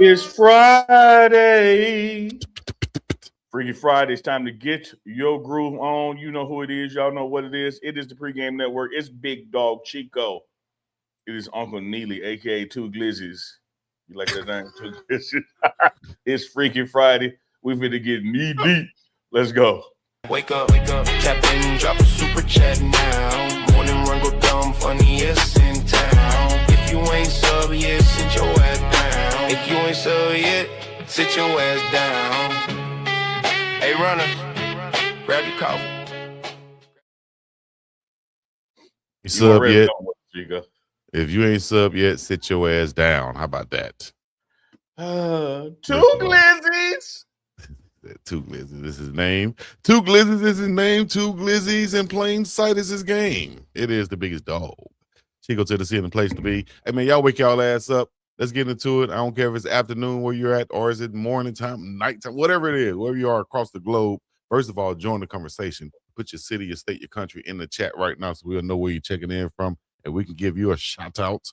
It's Friday. Freaky Friday. It's time to get your groove on. You know who it is. Y'all know what it is. It is the pregame network. It's Big Dog Chico. It is Uncle Neely, aka Two Glizzies. You like that name? Two Glizzies. It's Freaky Friday. We finna get knee deep. Let's go. Wake up, Captain, drop a super chat now. Morning run go dumb, funniest in town. If you ain't sub yet, sit your ass down. If you ain't sub yet, sit your ass down. Hey runner, grab your coffee. You sub yet? Chico. If you ain't sub yet, sit your ass down. How about that? Two Glizzies. Two Glizzies is his name. Two Glizzies is his name. Two Glizzies in plain sight is his game. It is the biggest dog. Chico Tennessee in the place to be. Hey, man, y'all wake y'all ass up. Let's get into it. I don't care if it's afternoon where you're at or is it morning time, nighttime, whatever it is, wherever you are across the globe. First of all, join the conversation. Put your city, your state, your country in the chat right now so we'll know where you're checking in from and we can give you a shout out.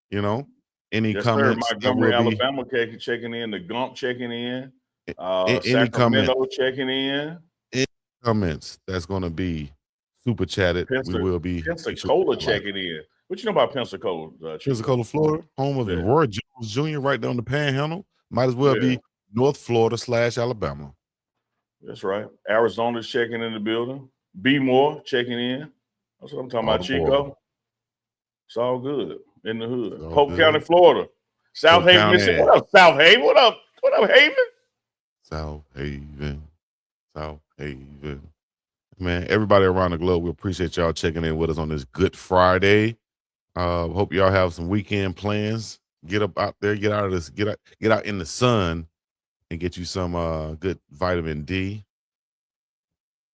You know, any comments? Montgomery, Alabama checking in. The Gump checking in. Any Sacramento checking in. Any comments that's going to be super chatted. We will be Pensacola checking in. What you know about Pensacola? Pensacola, Florida, home of Roy Jones Jr. right down the Panhandle. Might as well be North Florida / Alabama. That's right. Arizona's checking in the building. B Moore checking in. That's what I'm talking about, Chico. It's all good in the hood. Polk County, Florida. South Haven, Mississippi. What up, South Haven? What up, Haven? South Haven. Man, everybody around the globe, we appreciate y'all checking in with us on this Good Friday. Hope y'all have some weekend plans. Get up out there, get out of this, get out in the sun and get you some good vitamin D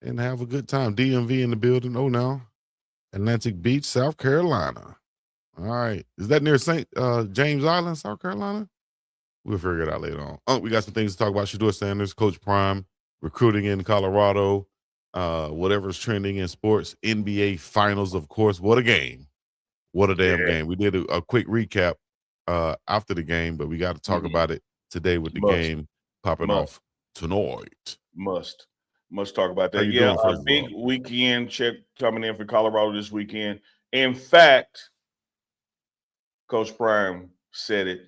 and have a good time. DMV in the building. Oh, now Atlantic Beach, South Carolina. All right. Is that near St. James Island, South Carolina? We'll figure it out later on. We got some things to talk about. Shedeur Sanders, Coach Prime, recruiting in Colorado, whatever's trending in sports, NBA Finals, of course. What a game. What a damn game. We did a quick recap after the game, but we got to talk about it today with the game popping off tonight. Must talk about that. Yeah, a big weekend check coming in for Colorado this weekend. In fact, Coach Prime said it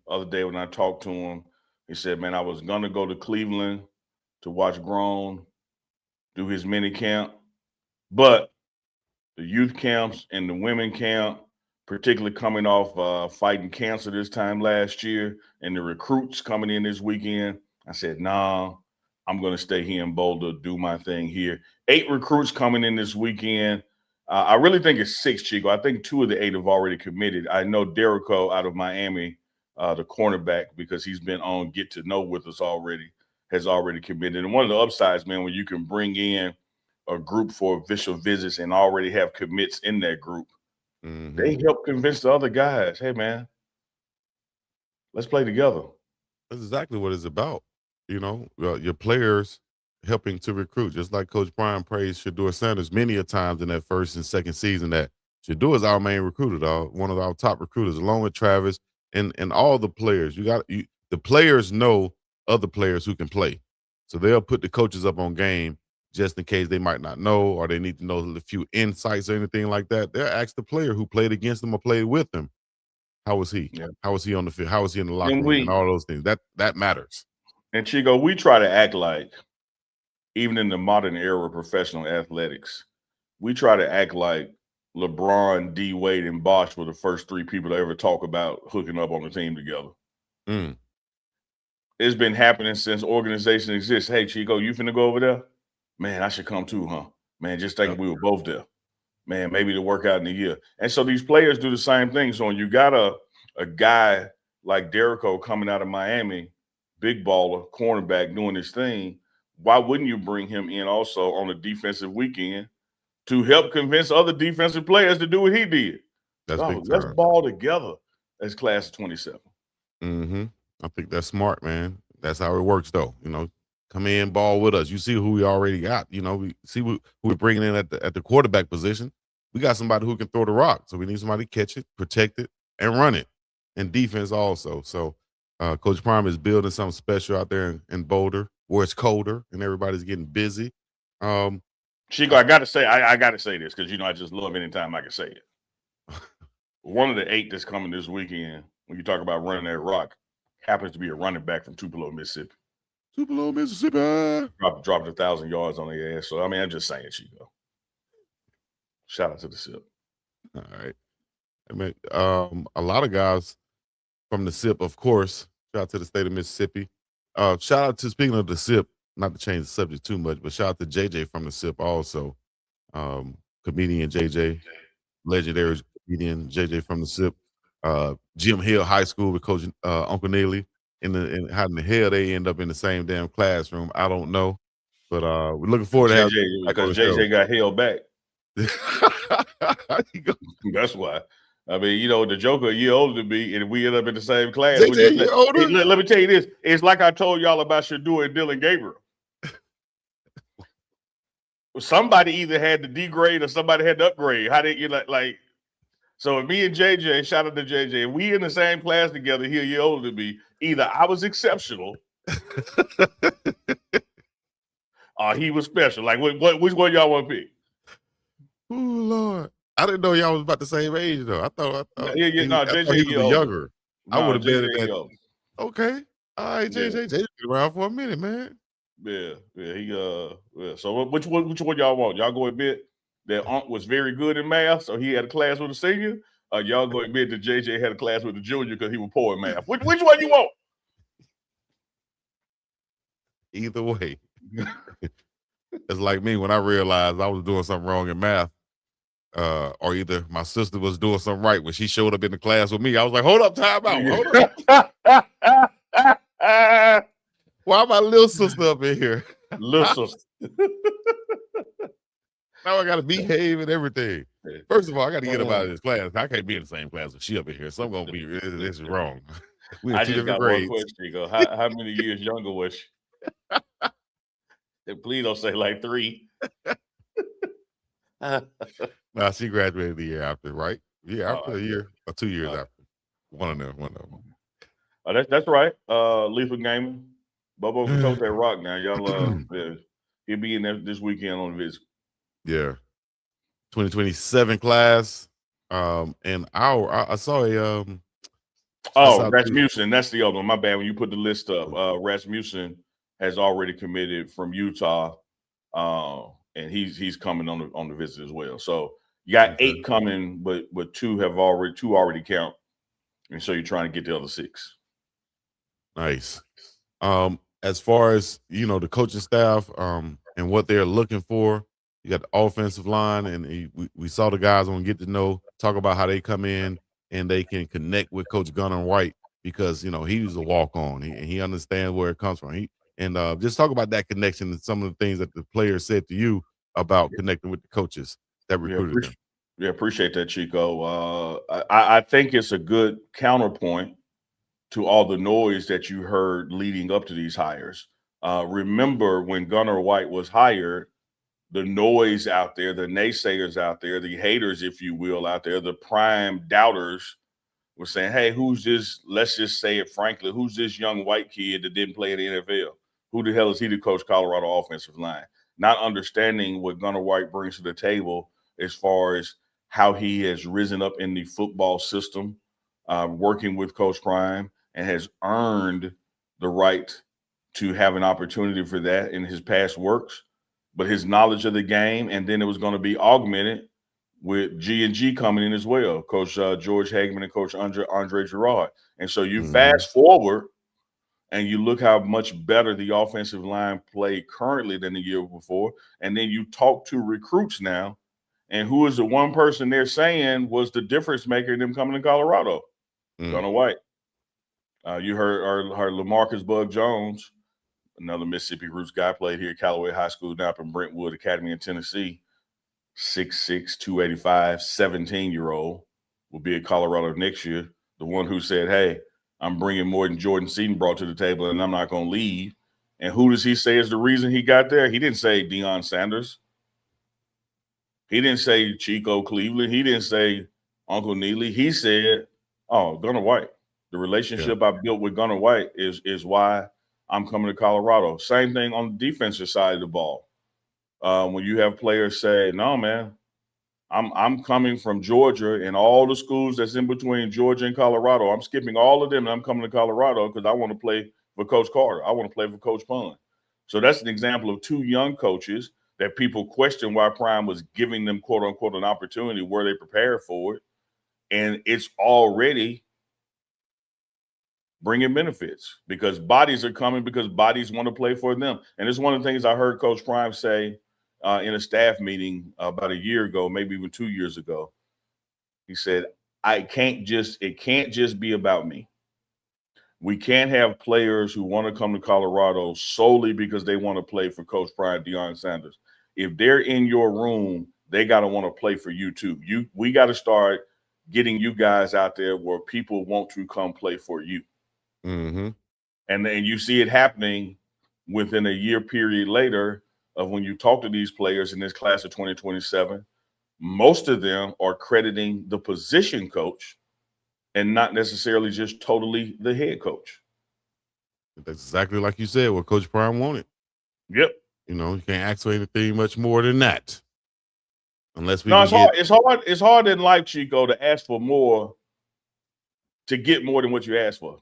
the other day when I talked to him. He said, man, I was going to go to Cleveland to watch Grown do his mini camp, but the youth camps and the women camp, particularly coming off fighting cancer this time last year, and the recruits coming in this weekend, I said, nah, I'm going to stay here in Boulder, do my thing here. 8 recruits coming in this weekend. I really think it's 6, Chico. I think 2 of the 8 have already committed. I know Derico out of Miami, the cornerback, because he's been on Get to Know with us already, has already committed. And one of the upsides, man, when you can bring in a group for official visits and already have commits in that group, they help convince the other guys, hey, man, let's play together. That's exactly what it's about. You know, your players helping to recruit, just like Coach Prime praised Shedeur Sanders many a times in that first and second season, that Shedeur is our main recruiter, dog, one of our top recruiters, along with Travis and all the players. The players know other players who can play. So they'll put the coaches up on game just in case they might not know or they need to know a few insights or anything like that. They'll ask the player who played against them or played with them, how was he? Yeah. How was he on the field? How was he in the locker room? And all those things. That matters. And Chico, we try to act like, even in the modern era of professional athletics, we try to act like LeBron, D. Wade, and Bosh were the first 3 people to ever talk about hooking up on the team together. It's been happening since organization exists. Hey, Chico, you finna go over there? Man, I should come too, huh? Man, just thinking we were both there. Man, maybe to work out in a year. And so these players do the same thing. So when you got a guy like Derico coming out of Miami, big baller, cornerback, doing his thing, why wouldn't you bring him in also on a defensive weekend to help convince other defensive players to do what he did? Let's ball together as class of 27. I think that's smart, man. That's how it works, though. You know, come in, ball with us. You see who we already got. You know, we see who we're bringing in at the quarterback position. We got somebody who can throw the rock, so we need somebody to catch it, protect it, and run it, and defense also. So Coach Prime is building something special out there in Boulder, where it's colder and everybody's getting busy. Chico, I got to say this because I just love anytime I can say it. One of the 8 that's coming this weekend, when you talk about running that rock, happens to be a running back from Tupelo, Mississippi. Tupelo, Mississippi. Dropped 1,000 yards on their ass. So I mean, I'm just saying, Chico. Shout out to the SIP. All right. I mean, a lot of guys from the SIP, of course. Shout out to the state of Mississippi. Shout out to, speaking of the SIP, not to change the subject too much, but shout out to JJ from the SIP also. Comedian JJ, legendary comedian JJ from the SIP. Jim Hill High School with Coach Uncle Neely. And how in the hell they end up in the same damn classroom, I don't know. But we're looking forward to having because JJ got held back. That's why. I mean, the Joker a year older than me, and we end up in the same class. JJ a year older? Let me tell you this. It's like I told y'all about Shedeur and Dylan Gabriel. Somebody either had to degrade or somebody had to upgrade. How did you like? So me and JJ, shout out to JJ, we in the same class together. He a year older than me. Either I was exceptional, or he was special. Like, which one y'all want to pick? Oh Lord, I didn't know y'all was about the same age though. I thought JJ he was younger. I would have been at that. Older. Okay, all right, JJ been around for a minute, man. Yeah. So which one y'all want? Y'all go admit that Unc was very good in math, so he had a class with a senior. Y'all go admit that JJ had a class with a junior because he was poor in math. Which one you want? Either way. It's like me when I realized I was doing something wrong in math. Or either my sister was doing something right when she showed up in the class with me. I was like, hold up, time out. Hold up. Why my little sister up in here? Little sister. Now I got to behave and everything. First of all, I got to get him out of this class. I can't be in the same class with she up in here. So I'm going to be, this is wrong. We in 2 different grades. One question, Chico. How many years younger was she? And please don't say like 3. No, she graduated the year after, right? Yeah, after a year or 2 years after. One of them. That's right. Lethal Gaming. Bobo can tote that rock now. Y'all he'll be in there this weekend on the visit. Yeah. 2027 class. And I saw a Rasmussen. That's the other one. My bad. When you put the list up, Rasmussen has already committed from Utah. And he's coming on the visit as well. So you got 8 coming, but 2 already count. And so you're trying to get the other 6. Nice. As far as the coaching staff and what they're looking for, you got the offensive line, and we saw the guys on Get to Know talk about how they come in and they can connect with Coach Gunnar White because he was a walk-on. He understands where it comes from. Just talk about that connection and some of the things that the players said to you about connecting with the coaches that recruited them. Yeah, appreciate that, Chico. I think it's a good counterpoint to all the noise that you heard leading up to these hires. Remember when Gunnar White was hired, the noise out there, the naysayers out there, the haters, if you will, out there, the prime doubters were saying, hey, who's this? Let's just say it frankly, who's this young white kid that didn't play in the NFL? Who the hell is he to coach Colorado offensive line? Not understanding what Gunnar White brings to the table as far as how he has risen up in the football system, working with Coach Prime, and has earned the right to have an opportunity for that in his past works. But his knowledge of the game, and then it was going to be augmented with G&G coming in as well, Coach George Hageman and Coach Andre Girard. And so you fast forward and you look how much better the offensive line played currently than the year before. And then you talk to recruits now, and who is the one person they're saying was the difference maker in them coming to Colorado? Gunnar White. You heard LaMarcus Bug Jones, another Mississippi roots guy, played here at Callaway High School, now up in Brentwood Academy in Tennessee. 6'6", 285, 17-year-old, will be at Colorado next year. The one who said, hey, I'm bringing more than Jordan Seaton brought to the table, and I'm not going to leave. And who does he say is the reason he got there? He didn't say Deion Sanders. He didn't say Chico Cleveland. He didn't say Uncle Neely. He said, Gunnar White. The relationship I built with Gunnar White is why I'm coming to Colorado. Same thing on the defensive side of the ball. When you have players say, "No, man, I'm coming from Georgia and all the schools that's in between Georgia and Colorado. I'm skipping all of them and I'm coming to Colorado because I want to play for Coach Carter. I want to play for Coach Pond." So that's an example of two young coaches that people question why Prime was giving them, quote unquote, an opportunity. Were they prepared for it? And it's already bringing benefits because bodies are coming because bodies want to play for them. And it's one of the things I heard Coach Prime say in a staff meeting about a year ago, maybe even 2 years ago. He said, it can't just be about me. We can't have players who want to come to Colorado solely because they want to play for Coach Prime, Deion Sanders. If they're in your room, they got to want to play for you too. We got to start getting you guys out there where people want to come play for you. Mm-hmm. And then you see it happening within a year period later of when you talk to these players in this class of 2027, most of them are crediting the position coach and not necessarily just totally the head coach. That's exactly like you said, what Coach Prime wanted. Yep. You know, you can't ask for anything much more than that. Unless we it's hard in life, Chico, to ask for more to get more than what you asked for.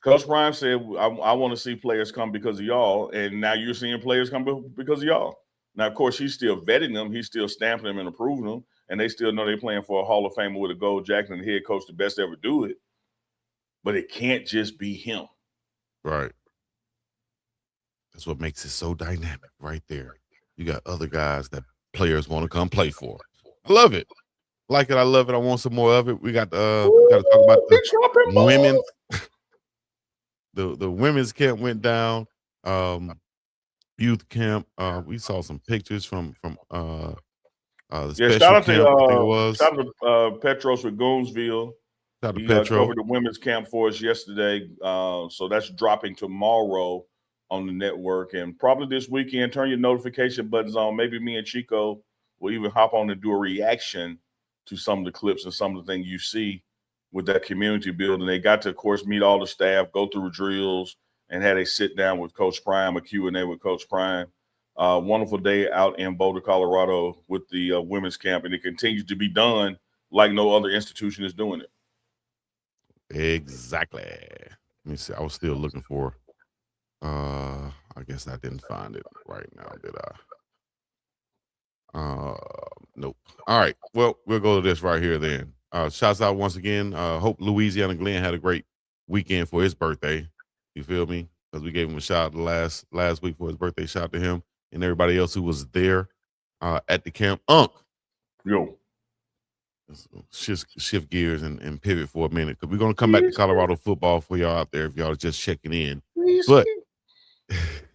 Coach Prime said, I want to see players come because of y'all, and now you're seeing players come because of y'all. Now, of course, he's still vetting them. He's still stamping them and approving them, and they still know they're playing for a Hall of Famer with a gold jacket and the head coach, the best to ever do it. But it can't just be him. Right. That's what makes it so dynamic right there. You got other guys that players want to come play for. I love it. Like it. I love it. I want some more of it. We got to talk about the women. The women's camp went down. Youth camp. We saw some pictures from the special camp. I think it was. Shout out to Petros with Goonsville. Shout out to He Petro. covered the women's camp for us yesterday. So that's dropping tomorrow on the network. And probably this weekend, turn your notification buttons on. Maybe me and Chico will even hop on and do a reaction to some of the clips and some of the things you see with that community building. They got to, of course, meet all the staff, go through drills, and had a sit down with Coach Prime, a Q&A with Coach Prime. Wonderful day out in Boulder, Colorado with the women's camp, and it continues to be done like no other institution is doing it. Exactly. Let me see. I was still looking for. I guess I didn't find it right now, did I? Nope. All right. Well, we'll go to this right here then. Shouts out once again. Hope Louisiana Glenn had a great weekend for his birthday. You feel me? Because we gave him a shout out last week for his birthday. Shout out to him and everybody else who was there at the camp. Yo. Shift gears and pivot for a minute because we're going to come back to Colorado football for y'all out there if y'all are just checking in. But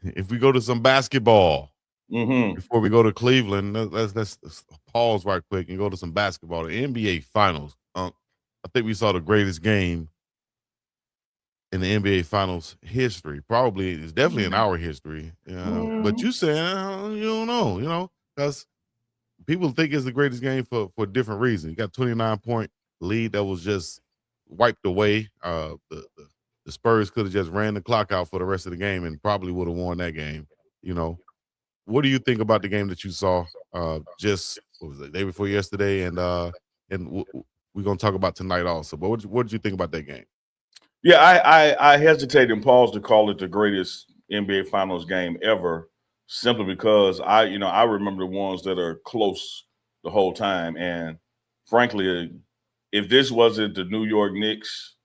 if we go to some basketball before we go to Cleveland, let's pause right quick and go to some basketball. The NBA Finals. I think we saw the greatest game in the NBA Finals history. Probably it's definitely in our history. But you saying you don't know, you know, because people think it's the greatest game for different reasons. You got 29-point lead that was just wiped away. The Spurs could have just ran the clock out for the rest of the game and probably would have won that game. You know, what do you think about the game that you saw just what was it, day before yesterday? And we're gonna talk about tonight also. But what did you think about that game? Yeah, I hesitate and pause to call it the greatest NBA Finals game ever, simply because I remember the ones that are close the whole time. And frankly, if this wasn't the New York Knicks,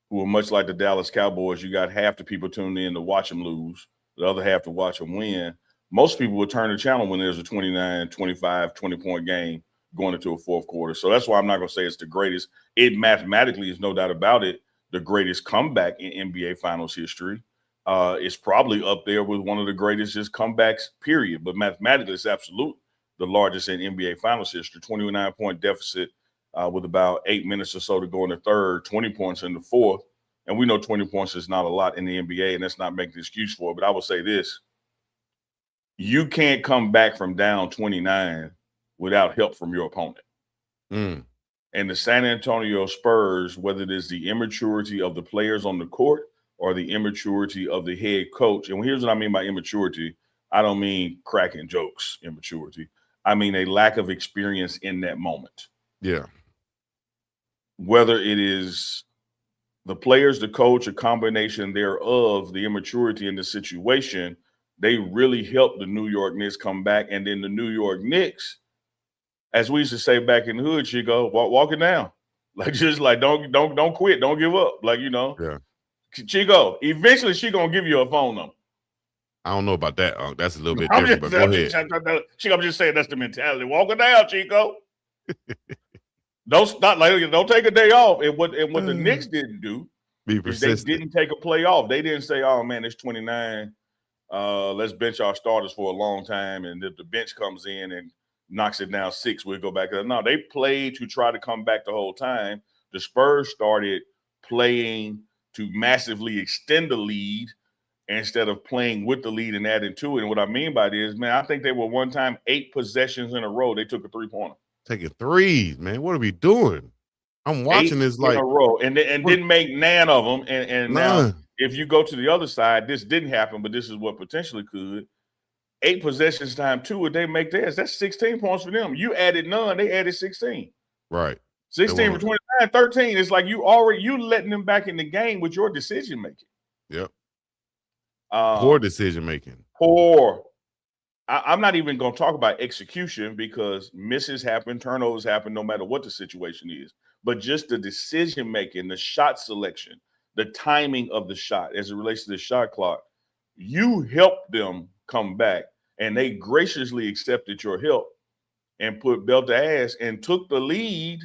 who were much like the Dallas Cowboys, you got half the people tuned in to watch them lose, the other half to watch them win. Most people would turn the channel when there's a 29, 25, 20-point game going into a fourth quarter. So that's why I'm not going to say it's the greatest. It mathematically is no doubt about it the greatest comeback in NBA Finals history. It's probably up there with one of the greatest just comebacks, period. But mathematically, it's absolute the largest in NBA Finals history. 29-point deficit with about 8 minutes or so to go in the third, 20 points in the fourth. And we know 20 points is not a lot in the NBA, and that's not making an excuse for it. But I will say this. You can't come back from down 29 without help from your opponent. And the San Antonio Spurs, whether it is the immaturity of the players on the court or the immaturity of the head coach. And here's what I mean by immaturity. I don't mean cracking jokes, immaturity. I mean a lack of experience in that moment. Yeah. Whether it is the players, the coach, a combination thereof, the immaturity in the situation, they really helped the New York Knicks come back. And then the New York Knicks, as we used to say back in the hood, Chico, walk it down. Like, just like, don't quit. Don't give up. Like, Yeah. Chico, eventually she going to give you a phone number. I don't know about that. That's a little bit different, but go ahead. Chico, I'm just saying that's the mentality. Walk it down, Chico. Don't take a day off. And what the Knicks didn't do is they didn't take a play off. They didn't say, oh man, it's 29. Let's bench our starters for a long time. And if the bench comes in and knocks it down 6, we'll go back. No, they played to try to come back the whole time. The Spurs started playing to massively extend the lead instead of playing with the lead and adding to it. And what I mean by this, man, I think they were one time 8 possessions in a row. They took a 3-pointer. Taking threes, man. What are we doing? I'm watching this like in a row and didn't make none of them. And now, if you go to the other side, this didn't happen, but this is what potentially could. 8 possessions times 2, if they make theirs, that's 16 points for them. You added none, they added 16. Right. 16 for 29, 13. It's like you letting them back in the game with your decision making. Yep. Poor decision making. Poor. I'm not even going to talk about execution because misses happen, turnovers happen, no matter what the situation is. But just the decision making, the shot selection, the timing of the shot as it relates to the shot clock, you helped them come back, and they graciously accepted your help and put belt to ass and took the lead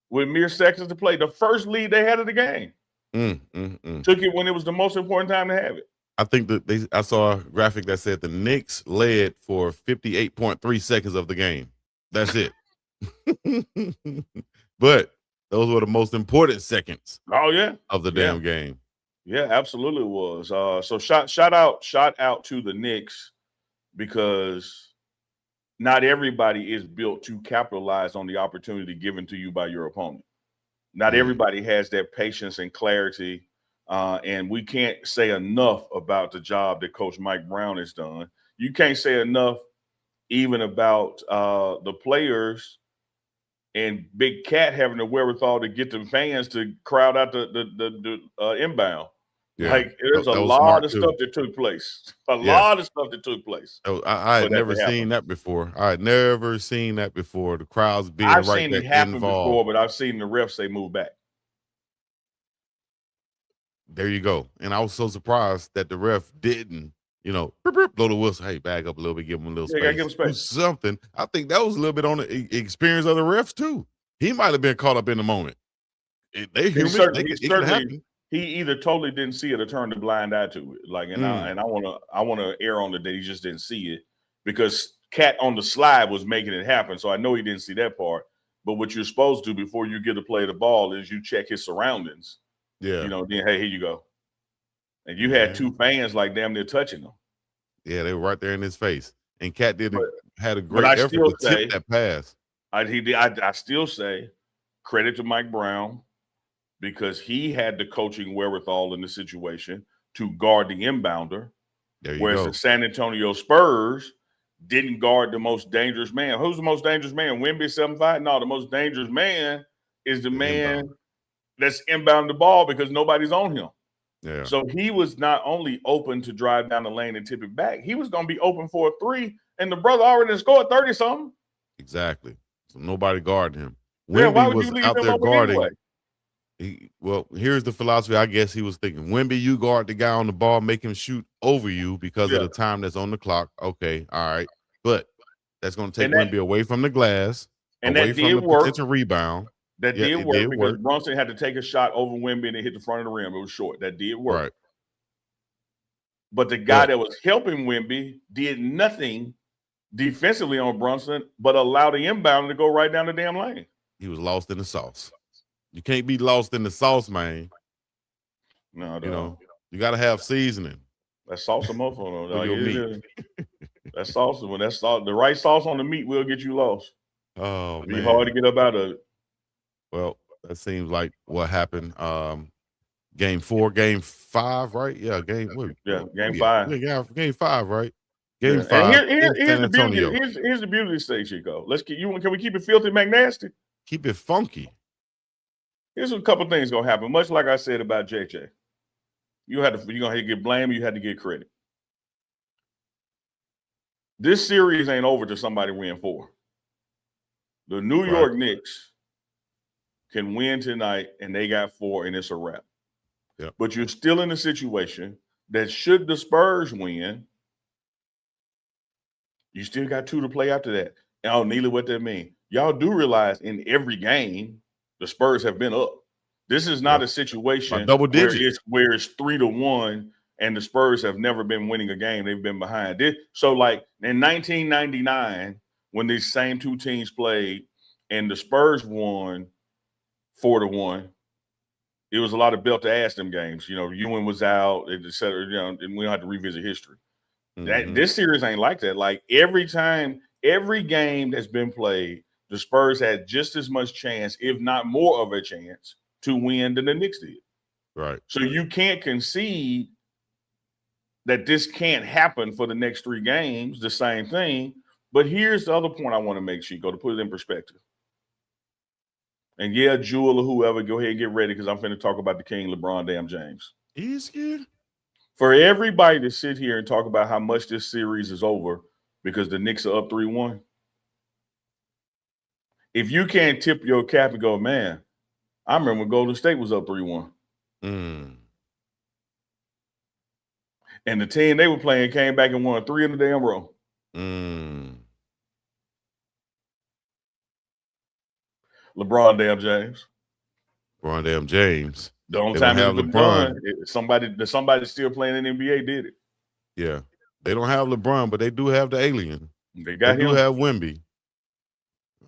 with mere seconds to play. The first lead they had of the game. Took it when it was the most important time to have it. I think that I saw a graphic that said the Knicks led for 58.3 seconds of the game. That's it. But those were the most important seconds. Oh yeah, of the damn game. Yeah, absolutely was. So shout out to the Knicks because not everybody is built to capitalize on the opportunity given to you by your opponent. Not everybody has that patience and clarity. And we can't say enough about the job that Coach Mike Brown has done. You can't say enough even about the players and Big Cat having the wherewithal to get the fans to crowd out the inbound. Yeah. Like there's a lot of stuff that took place. A lot of stuff that took place. I had never seen that before. I had never seen that before. The crowds being I've right seen there it happen involved. before, but I've seen the refs say move back. There you go. And I was so surprised that the ref didn't, blow the whistle. Hey, back up a little bit, give him a little space. Give him space. Do something. I think that was a little bit on the experience of the refs too. He might have been caught up in the moment. They human. He either totally didn't see it or turned a blind eye to it. Like, and I want to err on the day he just didn't see it because Cat on the slide was making it happen. So I know he didn't see that part. But what you're supposed to do before you get to play the ball is you check his surroundings. Yeah. Then hey, here you go. And you had 2 fans like damn near touching him. Yeah, they were right there in his face. And Cat had a great effort to tip that pass. I still say credit to Mike Brown because he had the coaching wherewithal in the situation to guard the inbounder. Whereas the San Antonio Spurs didn't guard the most dangerous man. Who's the most dangerous man? Wemby 7'5"? No, the most dangerous man is the man that's inbound the ball because nobody's on him. Yeah. So he was not only open to drive down the lane and tip it back, he was going to be open for a 3, and the brother already scored 30-something. Exactly. So nobody guarding him. Wemby was out there guarding. Anyway? Here's the philosophy. I guess he was thinking, Wemby, you guard the guy on the ball, make him shoot over you because of the time that's on the clock. Okay, all right. But that's going to take Wemby away from the glass, and away that from the potential rebound. That did work because Brunson had to take a shot over Wemby and it hit the front of the rim. It was short. That did work. Right. But the guy that was helping Wemby did nothing defensively on Brunson, but allowed the inbound to go right down the damn lane. He was lost in the sauce. You can't be lost in the sauce, man. No, you got to have seasoning. That's salsa mofo. For your meat. That's salsa. When that's the right sauce on the meat will get you lost. Oh, It'll be man. hard to get up out of it. Well, that seems like what happened. Game 4, game 5, right? Yeah, game game 5. Yeah, game 5, right? Game Yeah. And 5 in here's San the beauty. Antonio. Here's the beauty of this thing, Chico. Can we keep it filthy McNasty? Keep it funky. Here's a couple things gonna happen. Much like I said about JJ. You're gonna have to get blamed, you had to get credit. This series ain't over till somebody win 4. The New York Knicks can win tonight, and they got 4, and it's a wrap. Yep. But you're still in a situation that should the Spurs win, you still got 2 to play after that. And oh, Neely, what that mean? Y'all do realize in every game the Spurs have been up. This is not a situation double digit where it's 3-1 and the Spurs have never been winning a game. They've been behind. So like in 1999, when these same 2 teams played and the Spurs won 4-1, it was a lot of belt to ass them games. Ewing was out, et cetera, and we don't have to revisit history. This series ain't like that. Like every game that's been played, the Spurs had just as much chance, if not more of a chance, to win than the Knicks did. Right. So you can't concede that this can't happen for the next 3 games, the same thing. But here's the other point I want to make, Chico, to put it in perspective. And yeah, Jewel or whoever, go ahead and get ready because I'm finna talk about the King, LeBron damn James. He's scared. For everybody to sit here and talk about how much this series is over because the Knicks are up 3-1, if you can't tip your cap and go, man, I remember when Golden State was up 3-1. And the team they were playing came back and won 3 in a damn row. LeBron damn James. LeBron damn James. The only time it was LeBron, somebody still playing in the NBA did it. Yeah. They don't have LeBron, but they do have the alien. They do have Wemby.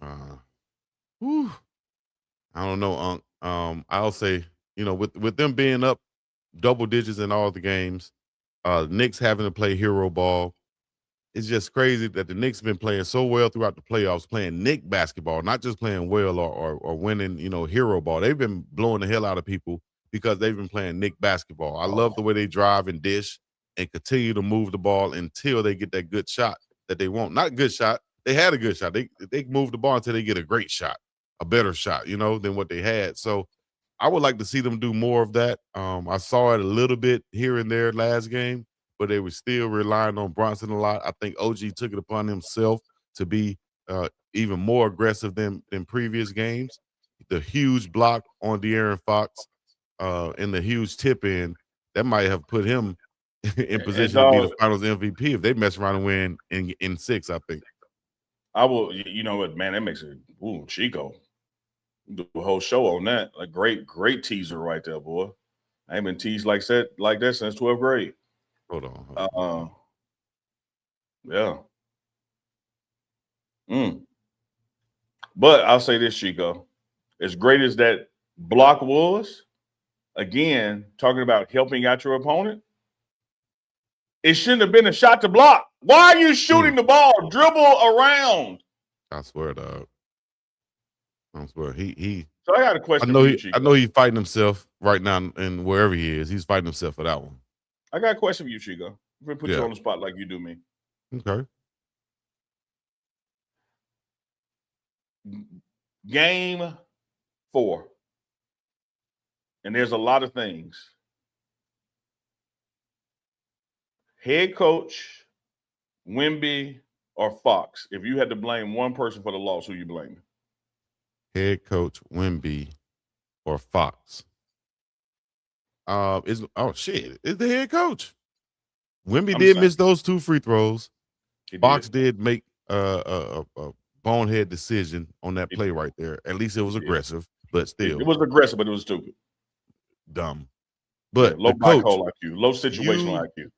I don't know, I'll say, with them being up double digits in all the games, Knicks having to play hero ball. It's just crazy that the Knicks been playing so well throughout the playoffs, playing Knick basketball, not just playing well or winning, hero ball. They've been blowing the hell out of people because they've been playing Knick basketball. I love the way they drive and dish and continue to move the ball until they get that good shot that they want. Not a good shot. They had a good shot. They move the ball until they get a great shot, a better shot, than what they had. So I would like to see them do more of that. I saw it a little bit here and there last game, but they were still relying on Bronson a lot. I think OG took it upon himself to be even more aggressive than previous games. The huge block on De'Aaron Fox and the huge tip in, that might have put him in position to be the Finals MVP if they mess around and win in 6, I think. I will, you know what, man, that makes it, Chico. Do a whole show on that. A great teaser right there, boy. I ain't been teased like that since 12th grade. Hold on. Yeah. But I'll say this, Chico. As great as that block was, again, talking about helping out your opponent, it shouldn't have been a shot to block. Why are you shooting the ball? Dribble around. I swear, dog. I swear. So I got a question. I know he's fighting himself right now, and wherever he is, he's fighting himself for that one. I got a question for you, Chico. I'm gonna put you on the spot like you do me. Okay. Game 4. And there's a lot of things. Head coach, Wemby, or Fox. If you had to blame one person for the loss, who you blaming? Head coach, Wemby, or Fox. It's the head coach. Wemby did miss those 2 free throws. Fox did make a bonehead decision on that play right there. At least it was aggressive, but still. It was aggressive, but it was stupid. Dumb. But low black hole IQ, low situational IQ.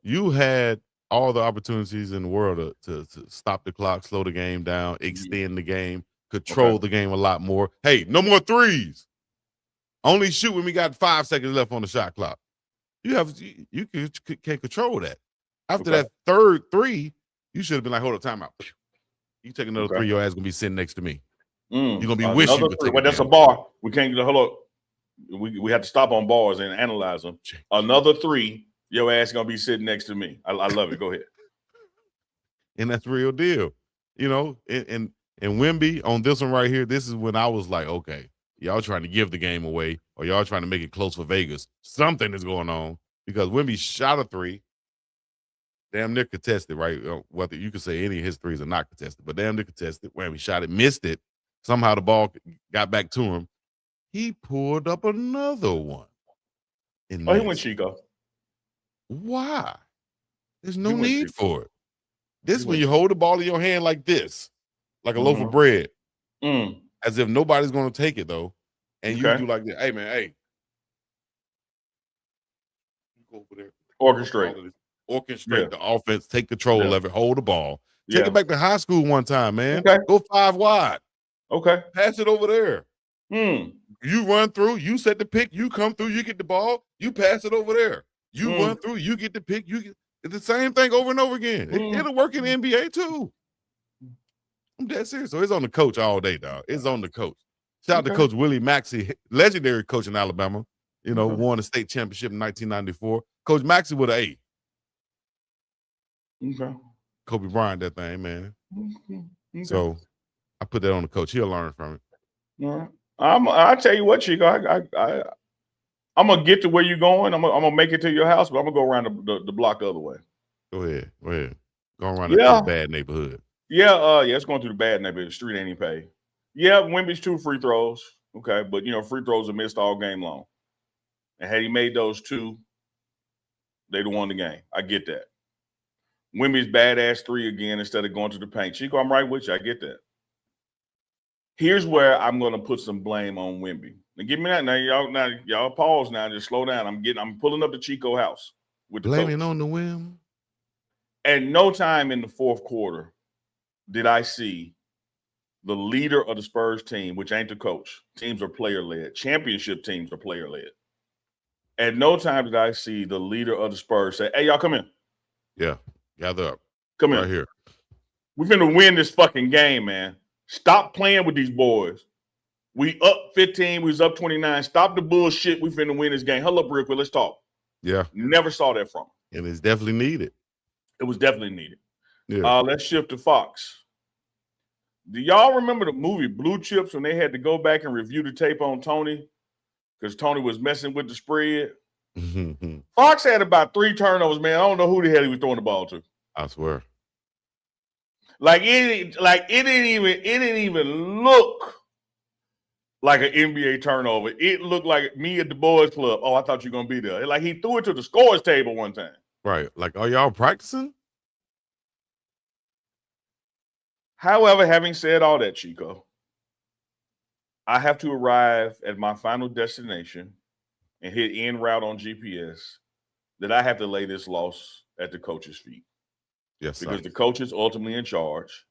You had all the opportunities in the world to stop the clock, slow the game down, extend the game, control the game a lot more. Hey, no more threes. Only shoot when we got 5 seconds left on the shot clock. You can't control that. After that third 3, you should have been like, hold up, timeout. You take another 3, your ass gonna be sitting next to me. You're gonna be wishing you could take that's a bar. We can't hold up. We have to stop on bars and analyze them. Another 3, your ass gonna be sitting next to me. I love it. Go ahead. And that's real deal. You know, and Wemby on this one right here, this is when I was like, okay, y'all trying to give the game away or y'all trying to make it close for Vegas. Something is going on because Wemby shot a 3. Damn near contested, right? Whether you could say any of his 3s are not contested, but damn near contested. Wemby shot it, missed it. Somehow the ball got back to him. He pulled up another one. He went Chico. Why? There's no need for it. This when you hold the ball in your hand like this, like a loaf of bread, as if nobody's going to take it though, and you do like that. Hey man, hey, you go over there, orchestrate the offense, take control of it, hold the ball, take it back to high school one time, man. Go 5 wide. Pass it over there. You run through, you set the pick, you come through, you get the ball, you pass it over there. You run through, you get the pick, it's the same thing over and over again. It'll work in the NBA too. I'm dead serious. So it's on the coach all day, dog. It's on the coach. Shout out to Coach Willie Maxey, legendary coach in Alabama. You know, won the state championship in 1994. Coach Maxey with an A. Kobe Bryant, that thing, man. So I put that on the coach. He'll learn from it. All right. I'll tell you what, Chico. I'm gonna get to where you're going. I'm gonna make it to your house, but I'm gonna go around the block the other way. Go ahead. Go around the bad neighborhood. It's going through the bad neighborhood. The street ain't even paid. Yeah, Wemby's 2 free throws. Okay, but free throws are missed all game long. And had he made those 2, they'd have won the game. I get that. Wemby's badass 3 again instead of going to the paint. Chico, I'm right with you. I get that. Here's where I'm going to put some blame on Wemby. Now give me that. Now y'all pause now. Just slow down. I'm pulling up the Chico house with the blaming on the whim. At no time in the 4th quarter did I see the leader of the Spurs team, which ain't the coach. Teams are player-led. Championship teams are player-led. At no time did I see the leader of the Spurs say, hey, y'all come in. Yeah, gather up. Come in. Right here. We're finna win this fucking game, man. Stop playing with these boys. We up 15. We was up 29. Stop the bullshit. We finna win this game. Hold up real quick. Let's talk. Yeah. Never saw that from him. And it's definitely needed. It was definitely needed. Yeah. Let's shift to Fox. Do y'all remember the movie Blue Chips when they had to go back and review the tape on Tony because Tony was messing with the spread? Fox had about 3 turnovers, man. I don't know who the hell he was throwing the ball to. I swear. It didn't even look like an NBA turnover. It looked like me at the boys club. Oh, I thought you were gonna be there. Like he threw it to the scores table one time. Right. Like, are y'all practicing? However, having said all that, Chico, I have to arrive at my final destination and hit en route on GPS that I have to lay this loss at the coach's feet. Yes, because the coach is ultimately in charge.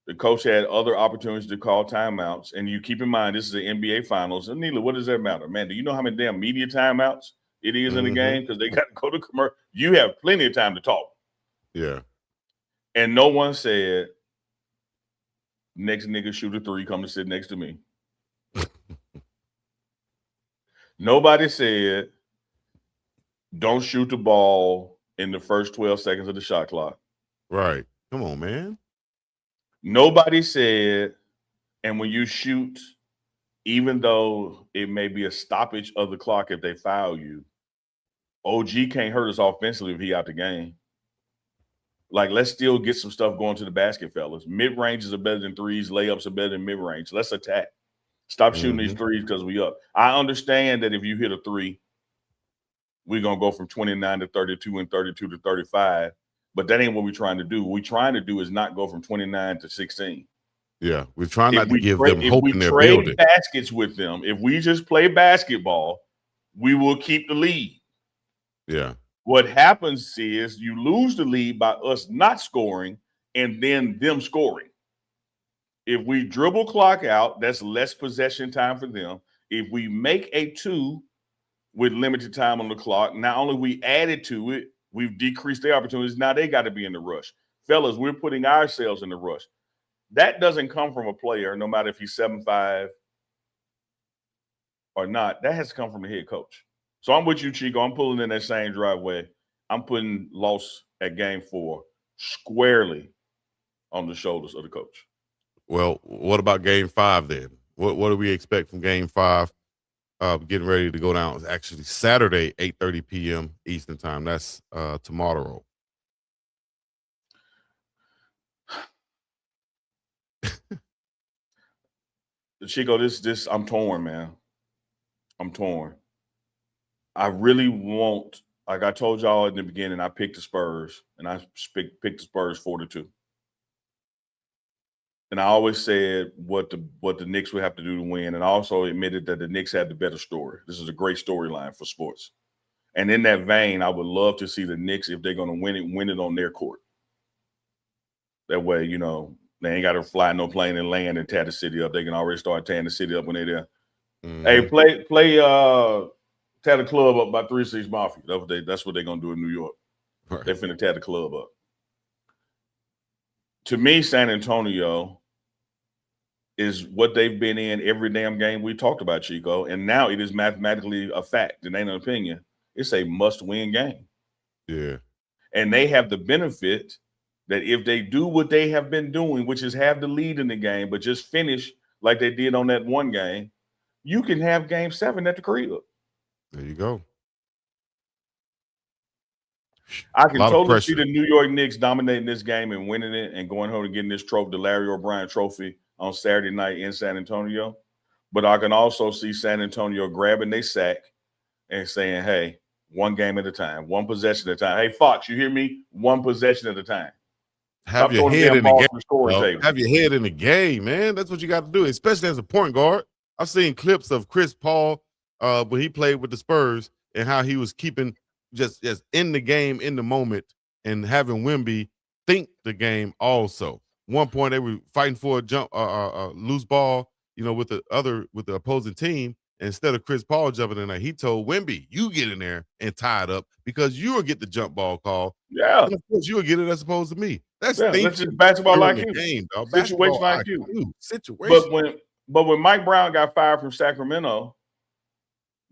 The coach had other opportunities to call timeouts. And you keep in mind, this is the NBA Finals. And Neela, what does that matter? Man, do you know how many damn media timeouts it is in the game? Because they got to go to commercial. You have plenty of time to talk. Yeah. And no one said, next nigga shoot a 3, come to sit next to me. Nobody said, don't shoot the ball in the first 12 seconds of the shot clock. Right. Come on, man. Nobody said, and when you shoot, even though it may be a stoppage of the clock if they foul you, OG can't hurt us offensively if he out the game. Like, let's still get some stuff going to the basket, fellas. Mid-ranges are better than threes. Layups are better than mid-range. Let's attack. Stop shooting these threes because we up. I understand that if you hit a 3, we're going to go from 29 to 32 and 32 to 35. But that ain't what we're trying to do. What we're trying to do is not go from 29 to 16. Yeah, we're trying not to give them hope in their building. If we trade baskets with them, if we just play basketball, we will keep the lead. Yeah. What happens is you lose the lead by us not scoring and then them scoring. If we dribble clock out, that's less possession time for them. If we make a 2 with limited time on the clock, not only we added to it, we've decreased their opportunities. Now they got to be in the rush. Fellas, we're putting ourselves in the rush. That doesn't come from a player, no matter if he's 7'5" or not. That has to come from the head coach. So I'm with you, Chico. I'm pulling in that same driveway. I'm putting loss at game 4 squarely on the shoulders of the coach. Well, what about game 5 then? What do we expect from game 5? Getting ready to go down. It's actually Saturday, 8:30 p.m. Eastern time. That's tomorrow. Chico, this I'm torn, man. I'm torn. I really want, like I told y'all in the beginning, I picked the Spurs, and I picked the Spurs 4-2. And I always said what the Knicks would have to do to win, and I also admitted that the Knicks had the better story. This is a great storyline for sports. And in that vein, I would love to see the Knicks, if they're going to win it on their court. That way, you know, they ain't got to fly no plane and land and tear the city up. They can already start tearing the city up when they're there. Mm-hmm. Hey, play tear the club up by 3 6 Mafia. That's what they're going to do in New York. Right. They're finna tear the club up. To me, San Antonio is what they've been in every damn game we talked about, Chico. And now it is mathematically a fact. It ain't an opinion. It's a must-win game. Yeah. And they have the benefit that if they do what they have been doing, which is have the lead in the game, but just finish like they did on that one game, you can have game 7 at the crib. There you go. I can totally see the New York Knicks dominating this game and winning it and going home and getting this trophy, the Larry O'Brien trophy, on Saturday night in San Antonio. But I can also see San Antonio grabbing their sack and saying, hey, one game at a time, one possession at a time. Hey, Fox, you hear me? One possession at a time. Have your head in the game. Have your head in the game, man. That's what you got to do, especially as a point guard. I've seen clips of Chris Paul when he played with the Spurs and how he was keeping just in the game, in the moment, and having Wemby think the game also. One point they were fighting for a loose ball, you know, with the opposing team. Instead of Chris Paul jumping in there, he told Wemby, "You get in there and tie it up because you will get the jump ball call. Yeah, and of course you will get it as opposed to me. That's just basketball like you, game, dog. Situation like you. Situation. But when Mike Brown got fired from Sacramento,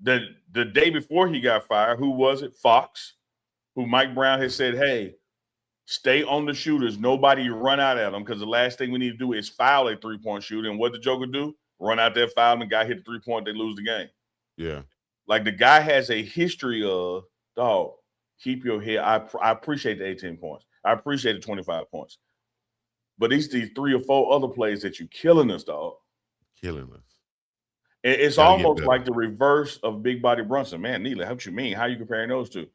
the day before he got fired, who was it? Fox, who Mike Brown had said, "Hey, stay on the shooters. Nobody run out at them because the last thing we need to do is foul a 3-point shooter." And what did Joker do? Run out there, foul, and the guy hit the 3-point, they lose the game. Yeah. Like the guy has a history of, dog, keep your head. I appreciate the 18 points. I appreciate the 25 points. But these 3 or 4 other plays that you're killing us, dog. Killing us. It's almost like the reverse of Big Body Brunson. Man, Neely, what you mean? How are you comparing those two?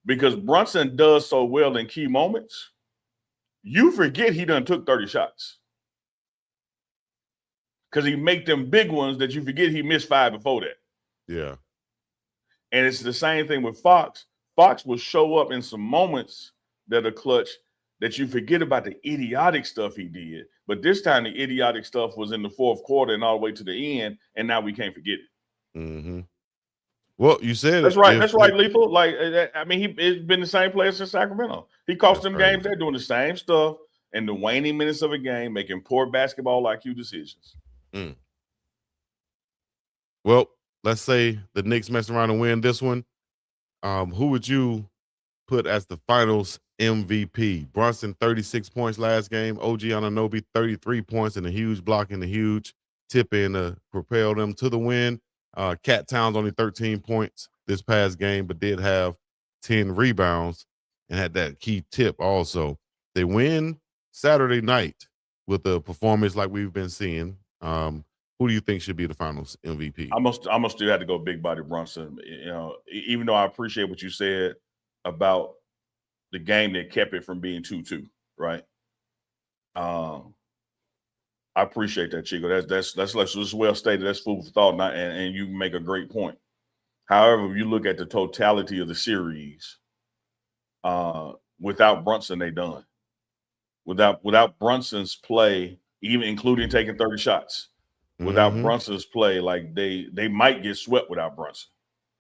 Because Brunson does so well in key moments, you forget he done took 30 shots. Because he make them big ones that you forget he missed 5 before that. Yeah. And it's the same thing with Fox. Fox will show up in some moments that are clutch that you forget about the idiotic stuff he did. But this time the idiotic stuff was in the fourth quarter and all the way to the end, and now we can't forget it. Mm-hmm. Well, you said that's right. That's right, Lethal. Like, I mean, it's been the same player since Sacramento. He cost them games. They're doing the same stuff in the waning minutes of a game, making poor basketball IQ decisions. Mm. Well, let's say the Knicks mess around and win this one. Who would you put as the finals MVP? Brunson, 36 points last game. OG Anunoby, 33 points and a huge block and a huge tip in to propel them to the win. Cat Towns only 13 points this past game, but did have 10 rebounds and had that key tip also. They win Saturday night with a performance like we've been seeing. Who do you think should be the finals MVP? I must still have to go Big Body Brunson. You know, even though I appreciate what you said about the game that kept it from being 2-2, right? I appreciate that, Chico. That's well stated. That's food for thought, and you make a great point. However, if you look at the totality of the series, without Brunson, they done. Without Brunson's play, even including taking 30 shots, without Brunson's play, like they might get swept without Brunson.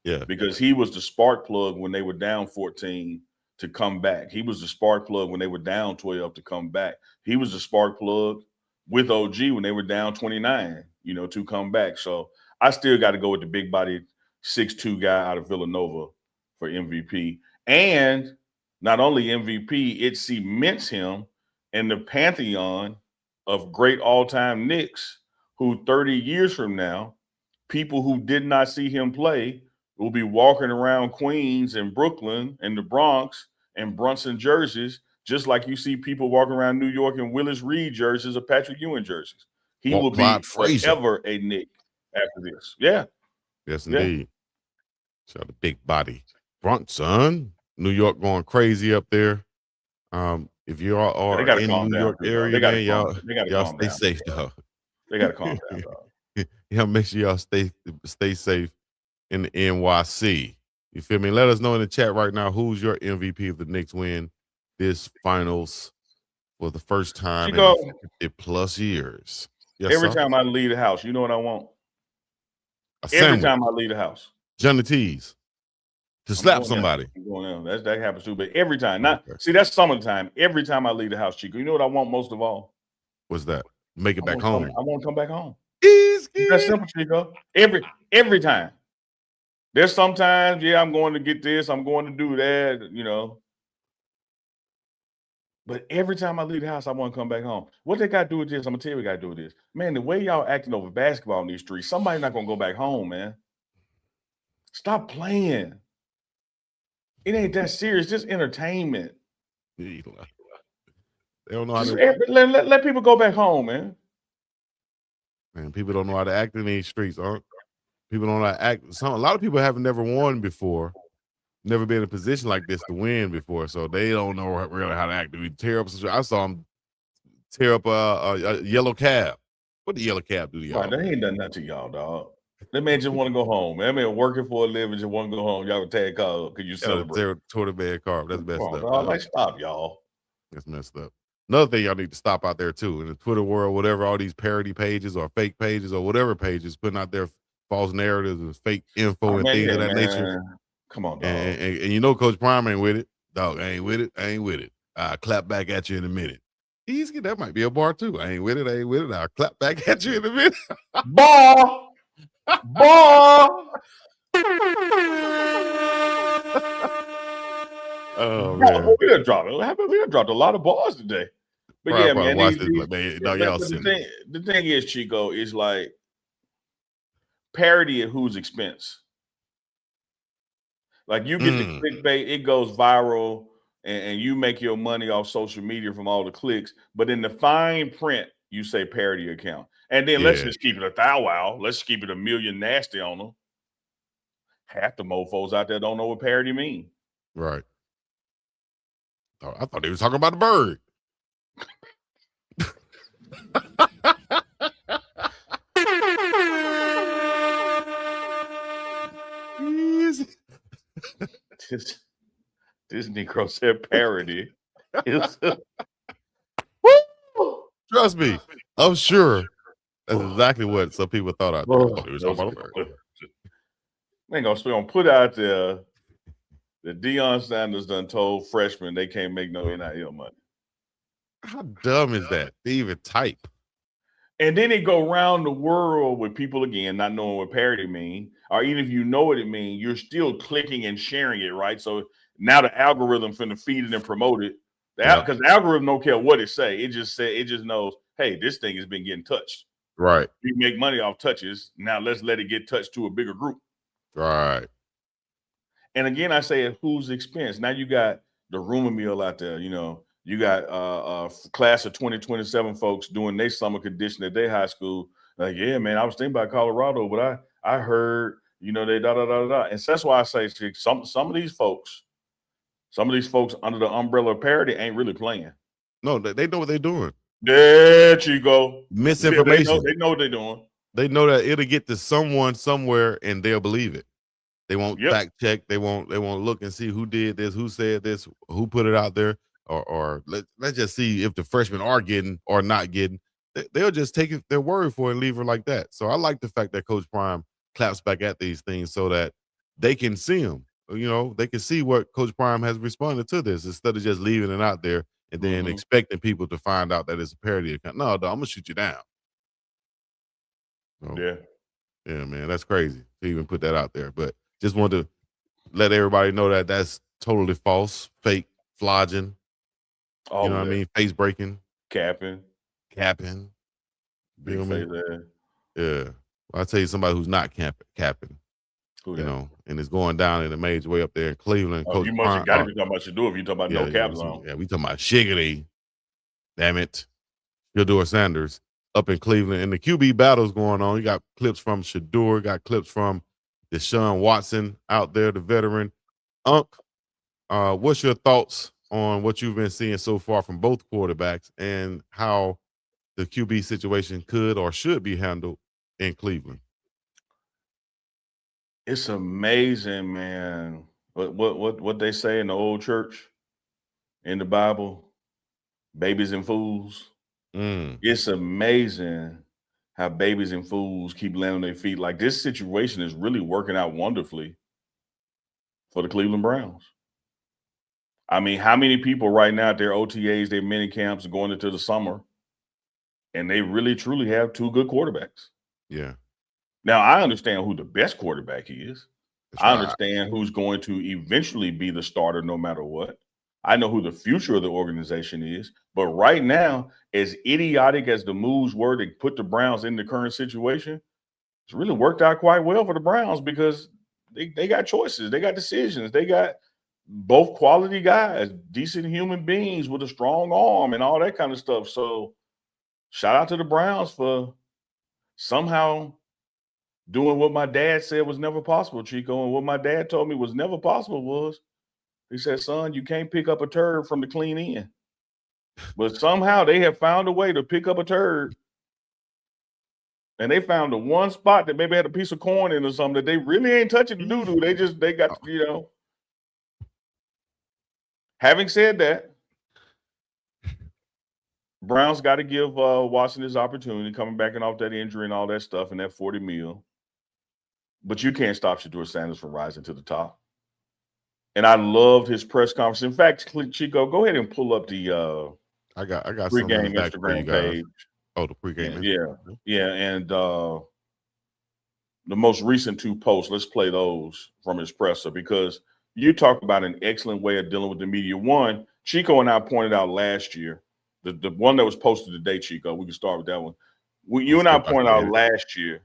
Yeah, because he was the spark plug when they were down 14 to come back. He was the spark plug when they were down 12 to come back. He was the spark plug with OG when they were down 29, to come back. So I still got to go with the big body 6'2" guy out of Villanova for MVP. And not only MVP, it cements him in the pantheon of great all-time Knicks who 30 years from now, people who did not see him play will be walking around Queens and Brooklyn and the Bronx and Brunson jerseys, just like you see people walking around New York in Willis Reed jerseys or Patrick Ewing jerseys. He will be forever a Knick after this. Yeah. Yes, indeed. Shout out to big body Brunson. New York going crazy up there. If you all are in New York area, man, y'all stay safe, dog. They got to calm down, dog. Yeah, make sure y'all stay safe in the NYC. You feel me? Let us know in the chat right now who's your MVP if the Knicks win this finals for the first time in 50+ years. Yes, every time I leave the house, you know what I want? Every time I leave the house. Johnny T's. To slap somebody. That happens too, but every time. See, that's summertime. Every time I leave the house, Chico, you know what I want most of all? What's that? Make it back home. I want to come back home. Easy. That's simple, Chico. Every time. There's sometimes, I'm going to get this, I'm going to do that, But every time I leave the house, I want to come back home. What they got to do with this? I'm going to tell you what they got to do with this. Man, the way y'all acting over basketball in these streets, somebody's not going to go back home, man. Stop playing. It ain't that serious. Just entertainment. They don't know how to let people go back home, man. Man, people don't know how to act in these streets, aren't? People don't know how to act. A lot of people haven't never won before, never been in a position like this to win before, so they don't know really how to act. We tear up. I saw them tear up a yellow cab. What did the yellow cab do to y'all? They ain't done nothing to y'all, dog. That man just want to go home. That man working for a living, just want to go home. Y'all tag car because you celebrate. Toward the bad car. That's messed up. Like, stop, y'all. That's messed up. Another thing y'all need to stop out there too in the Twitter world, whatever, all these parody pages or fake pages or whatever pages putting out their false narratives and fake info and things of that nature. Come on, dog. And Coach Prime ain't with it. Dog, I ain't with it. I ain't with it. I'll clap back at you in a minute. Easy, that might be a bar too. I ain't with it. I ain't with it. I'll clap back at you in a minute. Ball. Oh man, we done dropped a lot of balls today. But probably, yeah, man. The thing is, Chico, is like parody at whose expense? Like you get the clickbait, it goes viral, and you make your money off social media from all the clicks. But in the fine print, you say parody account. And then let's just keep it a thou wow. Let's keep it a million nasty on them. Half the mofos out there don't know what parody mean. Right. I thought they was talking about the bird. This Negro said parody. Trust me, I'm sure that's exactly what some people thought out there. They gonna put out there that Deion Sanders done told freshmen they can't make no NIL money. How dumb is that? They even type. And then they go around the world with people again not knowing what parody mean, or even if you know what it means, you're still clicking and sharing it, right? So now the algorithm finna feed it and promote it. Because the algorithm don't care what it say. It just knows, hey, this thing has been getting touched. Right. You make money off touches. Now let's let it get touched to a bigger group. Right. And again, I say at whose expense? Now you got the rumor mill out there, you got class of 2027 folks doing their summer condition at their high school. Like, yeah, man, I was thinking about Colorado, but I heard, they da. And so that's why I say some of these folks under the umbrella of parody ain't really playing. No, they know what they're doing. There you go. Misinformation. They know what they're doing. They know that it'll get to someone somewhere and they'll believe it. They won't fact check. They won't look and see who did this, who said this, who put it out there, or let's just see if the freshmen are getting or not getting. They'll just take their word for it and leave her like that. So I like the fact that Coach Prime claps back at these things so that they can see them. They can see what Coach Prime has responded to this instead of just leaving it out there and then expecting people to find out that it's a parody account. No, dog, I'm gonna shoot you down. So, yeah, man, that's crazy to even put that out there. But just wanted to let everybody know that that's totally false, fake, flogging. You know what I mean? Face breaking, capping. Big face there. Yeah. Well, I'll tell you somebody who's not capping. Who you know, and it's going down in a major way up there in Cleveland. Oh, you must have got to be talking about Shedeur if you're talking about no caps on. Yeah, we talking about Shiggity. Damn it. Shedeur Sanders up in Cleveland. And the QB battle's going on. You got clips from Shedeur, got clips from Deshaun Watson out there, the veteran. What's your thoughts on what you've been seeing so far from both quarterbacks and how the QB situation could or should be handled in Cleveland? It's amazing, man. What they say in the old church, in the Bible, babies and fools. It's amazing how babies and fools keep landing on their feet. Like, this situation is really working out wonderfully for the Cleveland Browns. I mean, how many people right now at their OTAs, their mini camps, going into the summer, and they really truly have two good quarterbacks? Yeah. Now, I understand who the best quarterback is. I understand who's going to eventually be the starter no matter what. I know who the future of the organization is. But right now, as idiotic as the moves were to put the Browns in the current situation, it's really worked out quite well for the Browns because they got choices. They got decisions. They got both quality guys, decent human beings with a strong arm and all that kind of stuff. So shout out to the Browns for somehow doing what my dad said was never possible, Chico. And what my dad told me was never possible was, he said, son, you can't pick up a turd from the clean end. But somehow they have found a way to pick up a turd. And they found the one spot that maybe had a piece of corn in or something that they really ain't touching the doo-doo. They got, you know. Having said that, Browns got to give Watson his opportunity, coming back and off that injury and all that stuff and that $40 million. But you can't stop Shedeur Sanders from rising to the top. And I loved his press conference. In fact, Chico, go ahead and pull up the I got pregame Instagram page. Oh, the pregame. Yeah. And the most recent two posts, let's play those from his presser, because you talk about an excellent way of dealing with the media. One, Chico and I pointed out last year, the one that was posted today, Chico, we can start with that one. You and I pointed out last year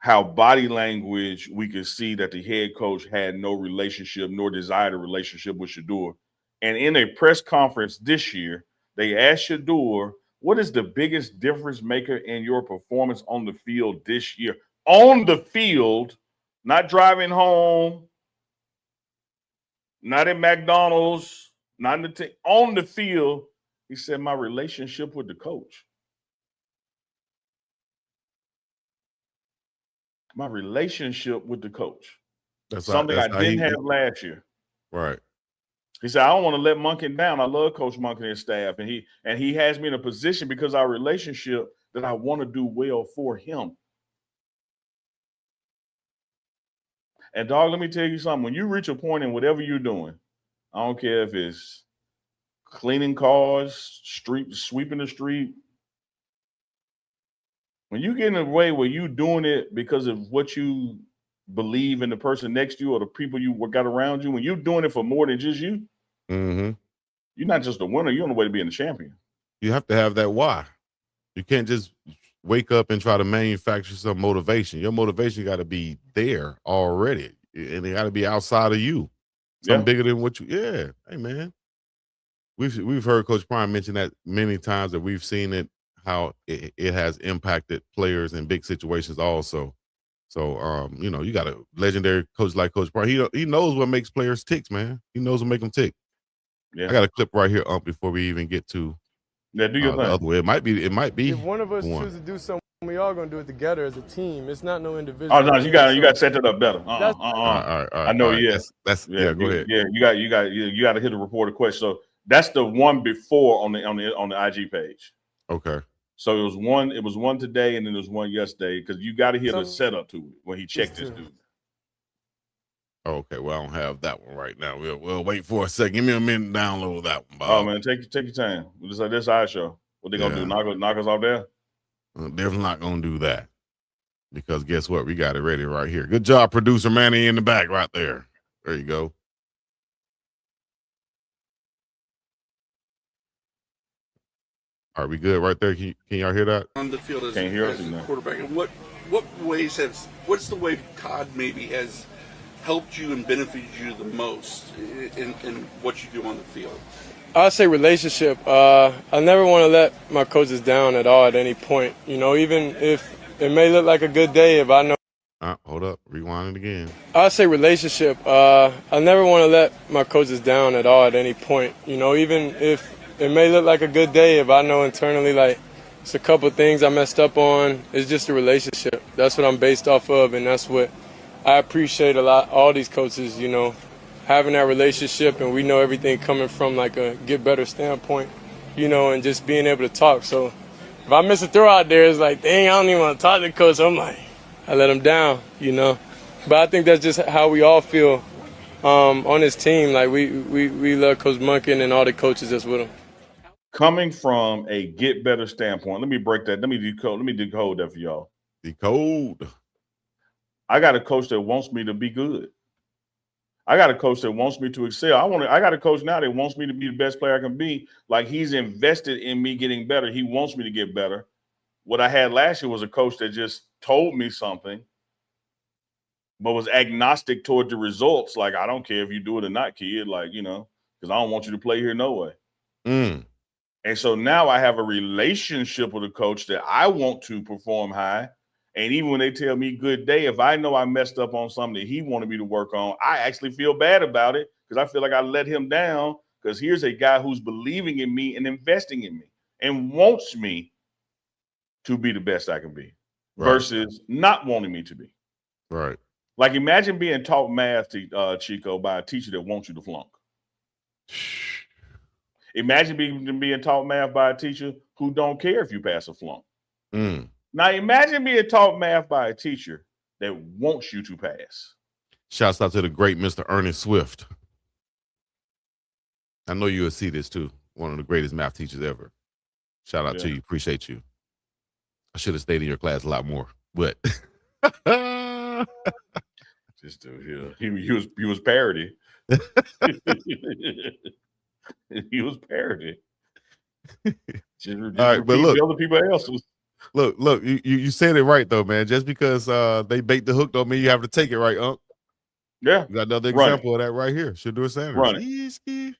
how body language, we could see that the head coach had no relationship nor desired a relationship with Shedeur. And in a press conference this year, they asked Shedeur, what is the biggest difference maker in your performance on the field this year? On the field, not driving home, not at McDonald's, not in on the field. He said, my relationship with the coach. My relationship with the coach. That's something I didn't have last year. Right. He said, I don't want to let Monken down. I love Coach Monken and his staff. And he has me in a position because our relationship that I want to do well for him. And dog, let me tell you something. When you reach a point in whatever you're doing, I don't care if it's cleaning cars, sweeping the street. When you get in a way where you doing it because of what you believe in the person next to you or the people you got around you, when you're doing it for more than just you, you're not just a winner. You're on the way to being a champion. You have to have that why. You can't just wake up and try to manufacture some motivation. Your motivation got to be there already, and it got to be outside of you. Something bigger than what you. Yeah, hey man, we've heard Coach Prime mention that many times, that we've seen it, how it has impacted players in big situations also. So, you know, you got a legendary coach like Coach Prime. He knows what makes players tick, man. He knows what makes them tick. Yeah. I got a clip right here, before we even get to do your thing. The other way. It might be. If one of us chooses to do something, we all gonna do it together as a team. It's not no individual. Oh no, you got to set that up better. All right. I know. That's Go ahead. Yeah, you got to hit a reporter question. So that's the one before on the IG page. Okay. So it was one today, and then there's one yesterday, because you got to hear the setup to it when he checked this dude. Okay, well, I don't have that one right now. We'll wait for a second. Give me a minute to download that one, Bob. Oh man, take your time. Just like this our show. What they gonna do? Knock us off there? Definitely not gonna do that. Because guess what? We got it ready right here. Good job, producer Manny in the back right there. There you go. Are we good right there? Can y'all hear that? On the field as, Can't hear us as a now. quarterback. And what's the way Todd maybe has helped you and benefited you the most in what you do on the field? I say relationship. I never want to let my coaches down at all at any point. You know, even if it may look like a good day, if I know. Hold up. Rewind it again. I say relationship. I never want to let my coaches down at all at any point. You know, even if it may look like a good day, if I know internally, like, it's a couple things I messed up on, it's just a relationship. That's what I'm based off of, and that's what I appreciate a lot. All these coaches, you know, having that relationship, and we know everything coming from like a get better standpoint, you know, and just being able to talk. So if I miss a throw out there, it's like, dang, I don't even want to talk to the coach. I'm like, I let him down, you know. But I think that's just how we all feel on this team. Like we love Coach Munkin and all the coaches that's with him. Coming from a get better standpoint, let me break that. Let me decode that for y'all. Decode. I got a coach that wants me to be good. I got a coach that wants me to excel. I got a coach now that wants me to be the best player I can be. Like, he's invested in me getting better. He wants me to get better. What I had last year was a coach that just told me something, but was agnostic toward the results. Like, I don't care if you do it or not, kid. Like, you know, because I don't want you to play here no way. And so now I have a relationship with a coach that I want to perform high. And even when they tell me good day, if I know I messed up on something that he wanted me to work on, I actually feel bad about it because I feel like I let him down, because here's a guy who's believing in me and investing in me and wants me to be the best I can be, versus not wanting me to be. Right. Like, imagine being taught math, Chico, by a teacher that wants you to flunk. Imagine being taught math by a teacher who don't care if you pass a flunk. Now, imagine being taught math by a teacher that wants you to pass. Shouts out to the great Mr. Ernest Swift. I know you'll see this too. One of the greatest math teachers ever. Shout out to you. Appreciate you. I should have stayed in your class a lot more, but just he was parody. He was parody. Just all right, but look, the other people else's. Look, you said it right though, man. Just because they bait the hook don't mean you have to take it, right, Unc? Yeah. You got another example of that right here. Shedeur Sanders. Run it.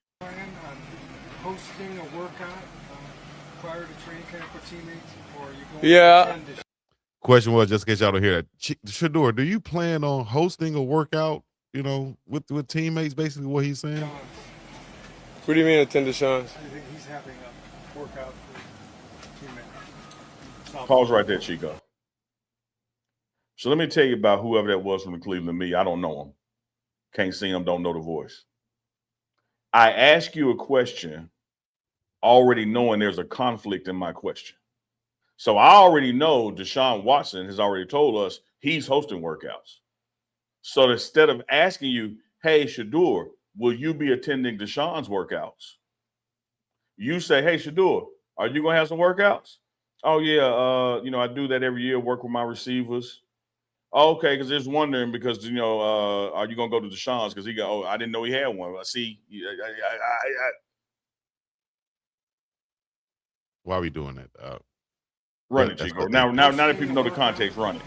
Hosting a workout prior to training camp for teammates, or you going Yeah. Question was, just in case y'all don't hear that, Shedeur, do you plan on hosting a workout, you know, with teammates, basically what he's saying? What do you mean attend Deshaun's? I think he's having a workout for teammates. Pause right there, Chico. So let me tell you about whoever that was from the Cleveland media. I don't know him. Can't see him, don't know the voice. I ask you a question already knowing there's a conflict in my question. So I already know Deshaun Watson has already told us he's hosting workouts. So instead of asking you, hey, Shedeur, will you be attending Deshaun's workouts? You say, hey, Shedeur, are you going to have some workouts? Oh, yeah, I do that every year, work with my receivers. Oh, okay, because just wondering because, are you going to go to Deshaun's? Because I didn't know he had one. I see. Why are we doing that? Run it, Chico. Now that people know the context, run it.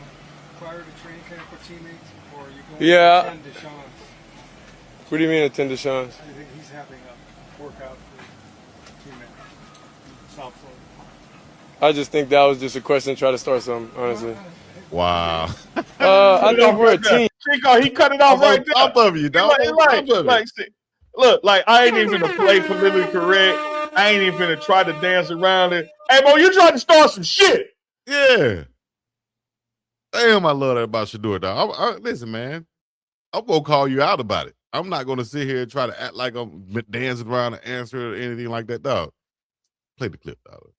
Prior to training camp for teammates, or are you going Yeah. to attend Deshaun's? What do you mean attend Deshaun's? I think he's having a workout for teammates in South Florida. I just think that was just a question to try to start something, honestly. Wow. I think we're a team. Chico, he cut it off right there. Top of you, dog. Look, like, I ain't even gonna play politically correct. I ain't even gonna try to dance around it. Hey, Bo, you trying to start some shit. Yeah. Damn, I love that about Shedeur, dog. Listen, man, I'm gonna call you out about it. I'm not gonna sit here and try to act like I'm dancing around and answer or anything like that, dog. Play the clip, dog.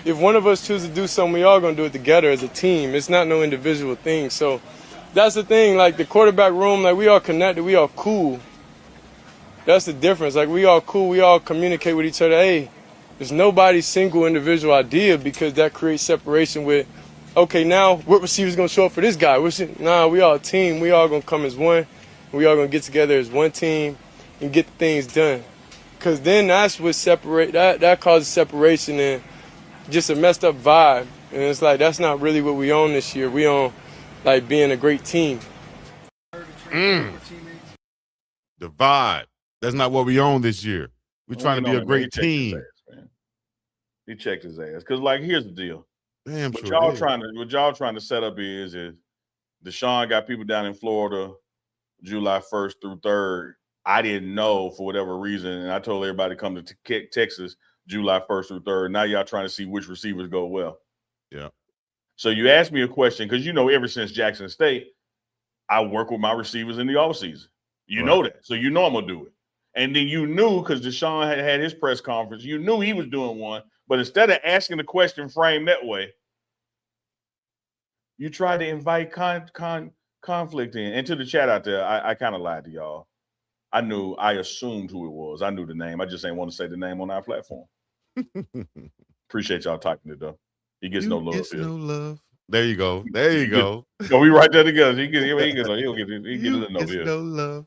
If one of us chooses to do something, we all gonna do it together as a team. It's not no individual thing. So that's the thing. Like the quarterback room, like we all connected, we all cool. That's the difference. Like we all cool, we all communicate with each other. Hey, there's nobody's single individual idea because that creates separation with, okay, now what receiver's gonna show up for this guy? Nah, we all a team. We all gonna come as one. We all gonna get together as one team and get things done. Cause then that's what that causes separation and just a messed up vibe. And it's like that's not really what we own this year. We own like being a great team. The vibe. That's not what we own this year. We're trying to be a great team. He checked his ass. Cause like here's the deal. Damn, what y'all trying to set up is Deshaun got people down in Florida July 1st through 3rd. I didn't know for whatever reason, and I told everybody to come to Texas July 1st through 3rd. Now y'all trying to see which receivers go well. Yeah. So you asked me a question because ever since Jackson State, I work with my receivers in the offseason. You know that. So you know I'm going to do it. And then you knew because Deshaun had his press conference, you knew he was doing one. But instead of asking the question framed that way, you tried to invite conflict in. And to the chat out there, I kind of lied to y'all. I assumed who it was. I knew the name. I just ain't want to say the name on our platform. Appreciate y'all talking it though. He gets no love. No love. There you go. There you go. So we right there together. He get no love.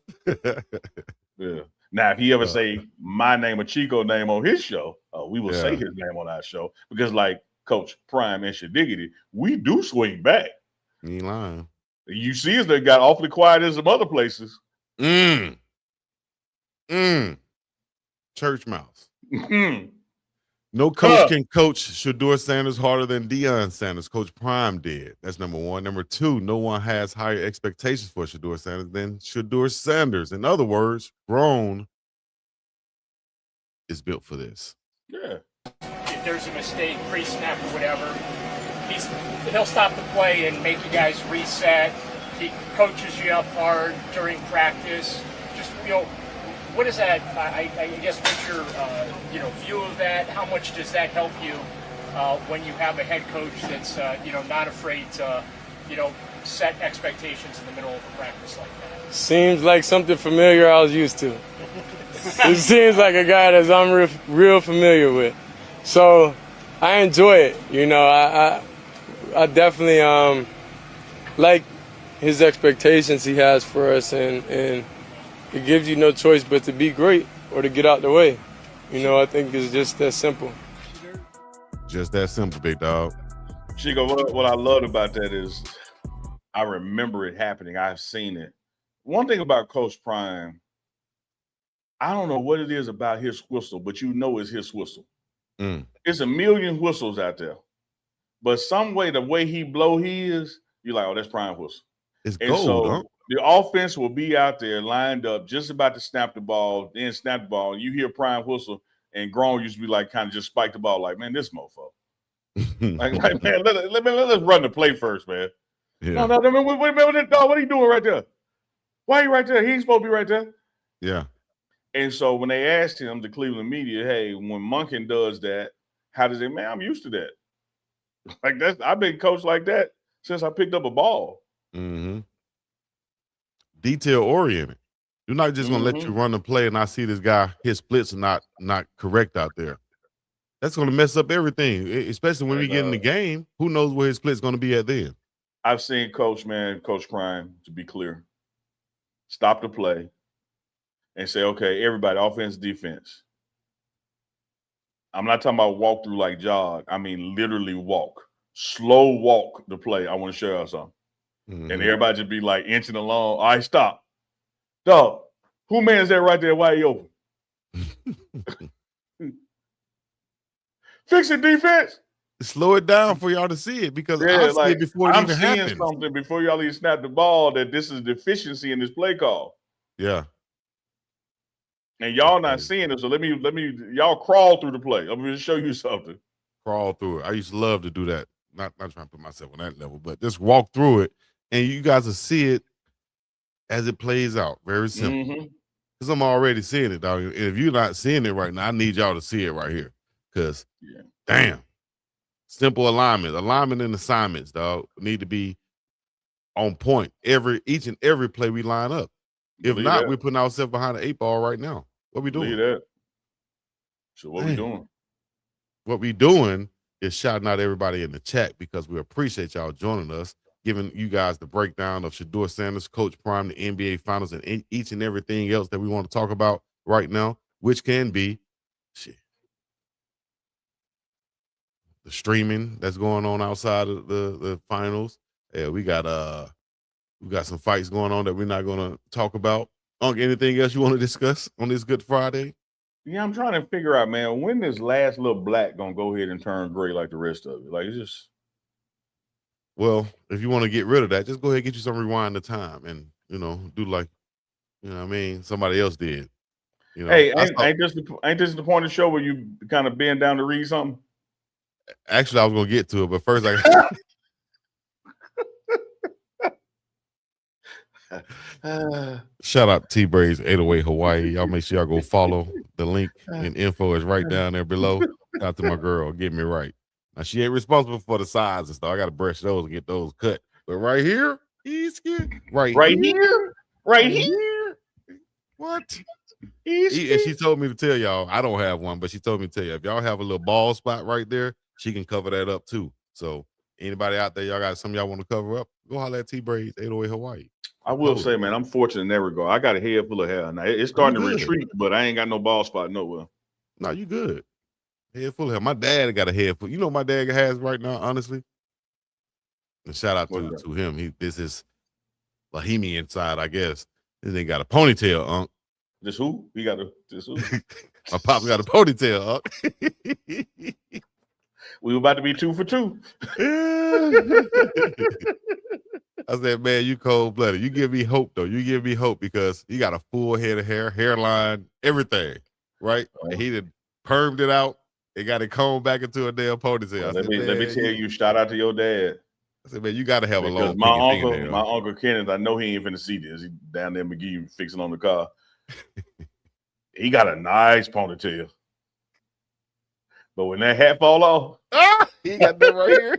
Yeah. Now, if he ever say my name or Chico name on his show, we will say his name on our show because, like Coach Prime and Shedeur, we do swing back. You ain't lying. You see us, they got awfully quiet in some other places. Church mouse. No coach can coach Shedeur Sanders harder than Deion Sanders. Coach Prime did. That's number one. Number two, no one has higher expectations for Shedeur Sanders than Shedeur Sanders. In other words, Grown is built for this. Yeah. If there's a mistake, pre-snap or whatever, he'll stop the play and make you guys reset. He coaches you up hard during practice. Just, what is that? I guess what's your view of that? How much does that help you when you have a head coach that's not afraid to set expectations in the middle of a practice like that? Seems like something familiar I was used to. It seems like a guy that I'm real familiar with. So I enjoy it. I definitely like his expectations he has for us, and it gives you no choice but to be great or to get out the way. I think it's just that simple. Just that simple, big dog. Chico, what I loved about that is I remember it happening. I've seen it. One thing about Coach Prime, I don't know what it is about his whistle, but it's his whistle. It's a million whistles out there. But the way he blow his, you're like, oh, that's Prime whistle. It's gold, huh? The offense will be out there lined up, just about to snap the ball, then snap the ball. You hear Prime whistle, and Grown used to be like, kind of just spike the ball, like, man, this mofo. like, man, let's run the play first, man. Yeah. No, wait a minute, dog, what are you doing right there? Why are you right there? He ain't supposed to be right there. Yeah. And so when they asked him, the Cleveland media, hey, when Monken does that, how does it, man, I'm used to that. Like I've been coached like that since I picked up a ball. Mm-hmm. Detail oriented. You're not just gonna let you run the play and I see this guy, his splits are not correct out there. That's gonna mess up everything, especially when we get in the game. Who knows where his split's gonna be at then? I've seen Coach Prime, to be clear, stop the play and say, okay, everybody, offense, defense. I'm not talking about walk through like jog. I mean literally walk. Slow walk the play. I want to show y'all something. And everybody just be like inching along. All right, stop. Dog, who man is that right there wide open? Fix it, defense. Slow it down for y'all to see it because I see it before it even happens. I'm seeing something before y'all even snap the ball that this is deficiency in this play call. Yeah. And y'all not seeing it, so let me y'all crawl through the play. I'm going to show you something. Crawl through it. I used to love to do that. Not trying to put myself on that level, but just walk through it, and you guys will see it as it plays out. Very simple. Because I'm already seeing it, dog. And if you're not seeing it right now, I need y'all to see it right here. Because, damn, simple alignment and assignments, dog, need to be on point each and every play we line up. If not, we're putting ourselves behind the 8 ball right now. What we doing? Believe that. So what we doing? What we doing is shouting out everybody in the chat because we appreciate y'all joining us, giving you guys the breakdown of Shedeur Sanders, Coach Prime, the NBA Finals, and each and everything else that we want to talk about right now, which can be the streaming that's going on outside of the finals. Yeah, we got some fights going on that we're not going to talk about. Anything else you want to discuss on this Good Friday? Yeah, I'm trying to figure out, man, when this last little black gonna go ahead and turn gray like the rest of it? Like, it's just. Well, if you want to get rid of that, just go ahead and get you some rewind the time and, do like, what I mean, somebody else did. Hey, ain't this the point of the show where you kind of bend down to read something? Actually, I was gonna get to it, but first shout out to T-Braves 808 Hawaii. Y'all make sure y'all go follow. The link and info is right down there below. Shout out to my girl, get me right. Now she ain't responsible for the sides and stuff. I gotta brush those and get those cut. But right here, right here. What? And she told me to tell y'all, I don't have one, but she told me to tell you, if y'all have a little bald spot right there, she can cover that up too. So anybody out there, y'all got something y'all want to cover up, go holler at T-Braves 808 Hawaii. I will say, man, I'm fortunate in that regard. I got a head full of hair. Now it's starting to retreat, but I ain't got no bald spot nowhere. No, you good. Head full of hair. My dad got a head full. You know what my dad has right now, honestly? And shout out to him. This is Bohemian side, I guess. This ain't got a ponytail, Unc. This who? He got this who? My pop got a ponytail, Unc. We were about to be 2 for 2. I said, man, you cold-blooded. You give me hope, though. You give me hope because you got a full head of hair, hairline, everything, right? And he done permed it out and got it combed back into a damn ponytail. Let me tell you, shout out to your dad. I said, man, you got to have a long my uncle Kenneth, I know he ain't finna see this. He down there in McGee fixing on the car. He got a nice ponytail. But when that hat fall off, he got that right here.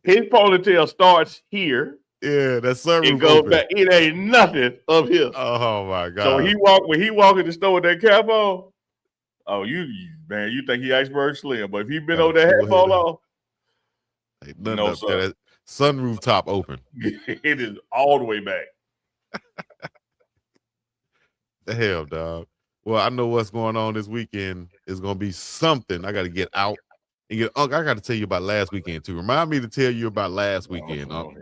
His ponytail starts here. Yeah, that sunroof. It goes back. It ain't nothing up here. Oh my God! So when he walk in the store with that cap on. Oh, you think he iceberg slim? But if he been over that hat fall off, no, sir. That sunroof top open. It is all the way back. The hell, dog. Well, I know what's going on this weekend is going to be something. I got to get out and get. Unc, I got to tell you about last weekend too. Remind me to tell you about last weekend. All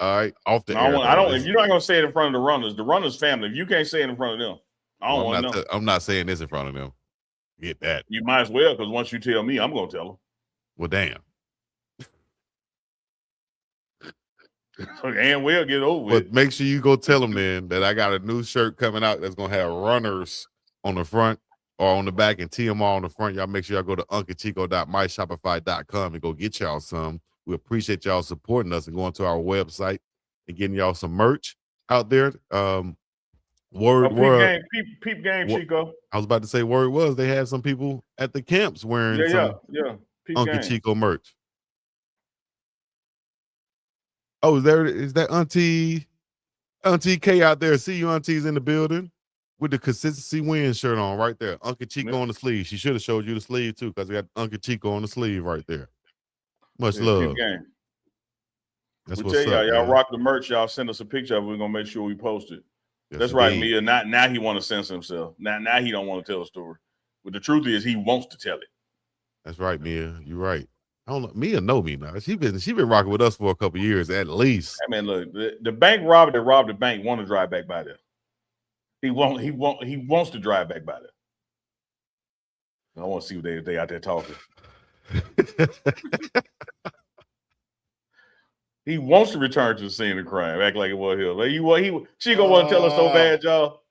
right, off the air. I don't. If you're not going to say it in front of the runners family, if you can't say it in front of them, I don't want to know. I'm not saying this in front of them. Get that. You might as well, because once you tell me, I'm going to tell them. Well, damn. And we'll get over but it. Make sure you go tell them then that I got a new shirt coming out that's going to have runners on the front or on the back and TMR on the front. Y'all make sure y'all go to unclechico.myshopify.com and go get y'all some. We appreciate y'all supporting us and going to our website and getting y'all some merch out there. Peep game, Chico. I was about to say word was they had some people at the camps wearing Peep Uncle game. Chico merch. Oh, is that Auntie K out there? See you, Auntie's in the building with the Consistency Win shirt on right there. Uncle Chico on the sleeve. She should have showed you the sleeve too, because we got Uncle Chico on the sleeve right there. Much love. That's what's up. Y'all rock the merch. Y'all send us a picture of it. We're gonna make sure we post it. Yes, that's right, Mia. Now he want to censor himself. Now he don't want to tell a story. But the truth is, he wants to tell it. That's right, Mia. You're right. I don't know. Mia know me now. She been rocking with us for a couple years at least. I mean, look, the bank robber that robbed the bank want to drive back by there. He wants to drive back by there. I want to see what they out there talking. He wants to return to the scene of crime, act like it was him. Like she gonna want to tell us so bad, y'all.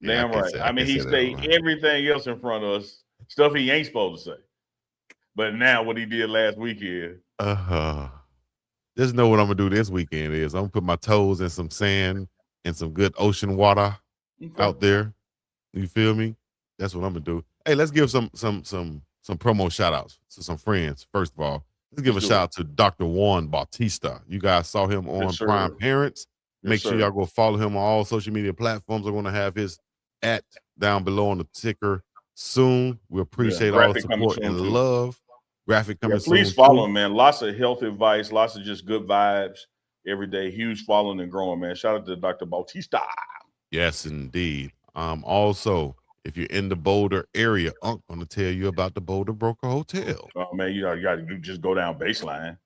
Damn right. I mean, he say everything else in front of us, stuff he ain't supposed to say. But now what he did last weekend. Just know what I'm gonna do this weekend is I'm gonna put my toes in some sand and some good ocean water out there. You feel me? That's what I'm gonna do. Hey, let's give some some promo shout outs to some friends. First of all, let's give a shout out to Dr. Juan Bautista. You guys saw him on Prime Parents. Make sure y'all go follow him on all social media platforms. I'm going to have his @ down below on the ticker soon. We appreciate all the support and love. Graphic coming soon. Please follow him, man. Lots of health advice, lots of just good vibes every day. Huge following and growing, man. Shout out to Dr. Bautista. Yes, indeed. Also, if you're in the Boulder area, I'm going to tell you about the Boulder Broker Hotel. Oh, man, you got to just go down Baseline.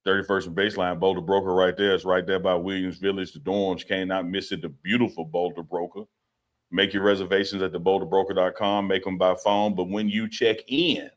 31st and Baseline, Boulder Broker right there. It's right there by Williams Village. The dorms, cannot miss it. The beautiful Boulder Broker. Make your reservations at theboulderbroker.com. Make them by phone. But when you check in,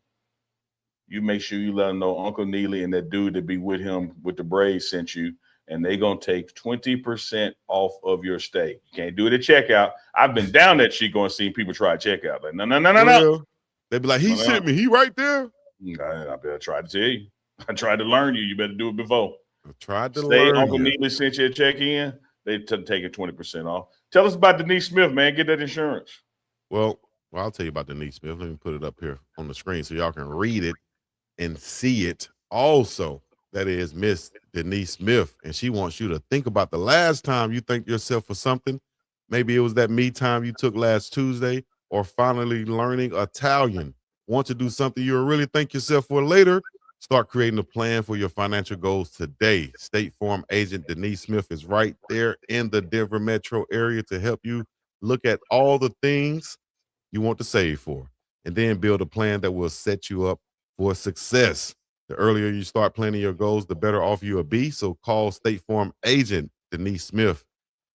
you make sure you let them know Uncle Neely and that dude that be with him with the braids sent you. And they going to take 20% off of your stay. You can't do it at checkout. I've been down that sheet going to see people try checkout. Like, no. They be like, he sent me. He right there. I better try to tell you. I tried to learn you. You better do it before. I tried to learn Uncle Neely sent you a check-in. They taking 20% off. Tell us about Denise Smith, man. Get that insurance. Well, I'll tell you about Denise Smith. Let me put it up here on the screen so y'all can read it and see it. Also, that is Miss Denise Smith, and she wants you to think about the last time you thanked yourself for something. Maybe it was that me time you took last Tuesday, or finally learning Italian. Want to do something you'll really thank yourself for later? Start creating a plan for your financial goals today. State Farm agent Denise Smith is right there in the Denver metro area to help you look at all the things you want to save for, and then build a plan that will set you up for success. The earlier you start planning your goals, the better off you will be. So call State Farm agent Denise Smith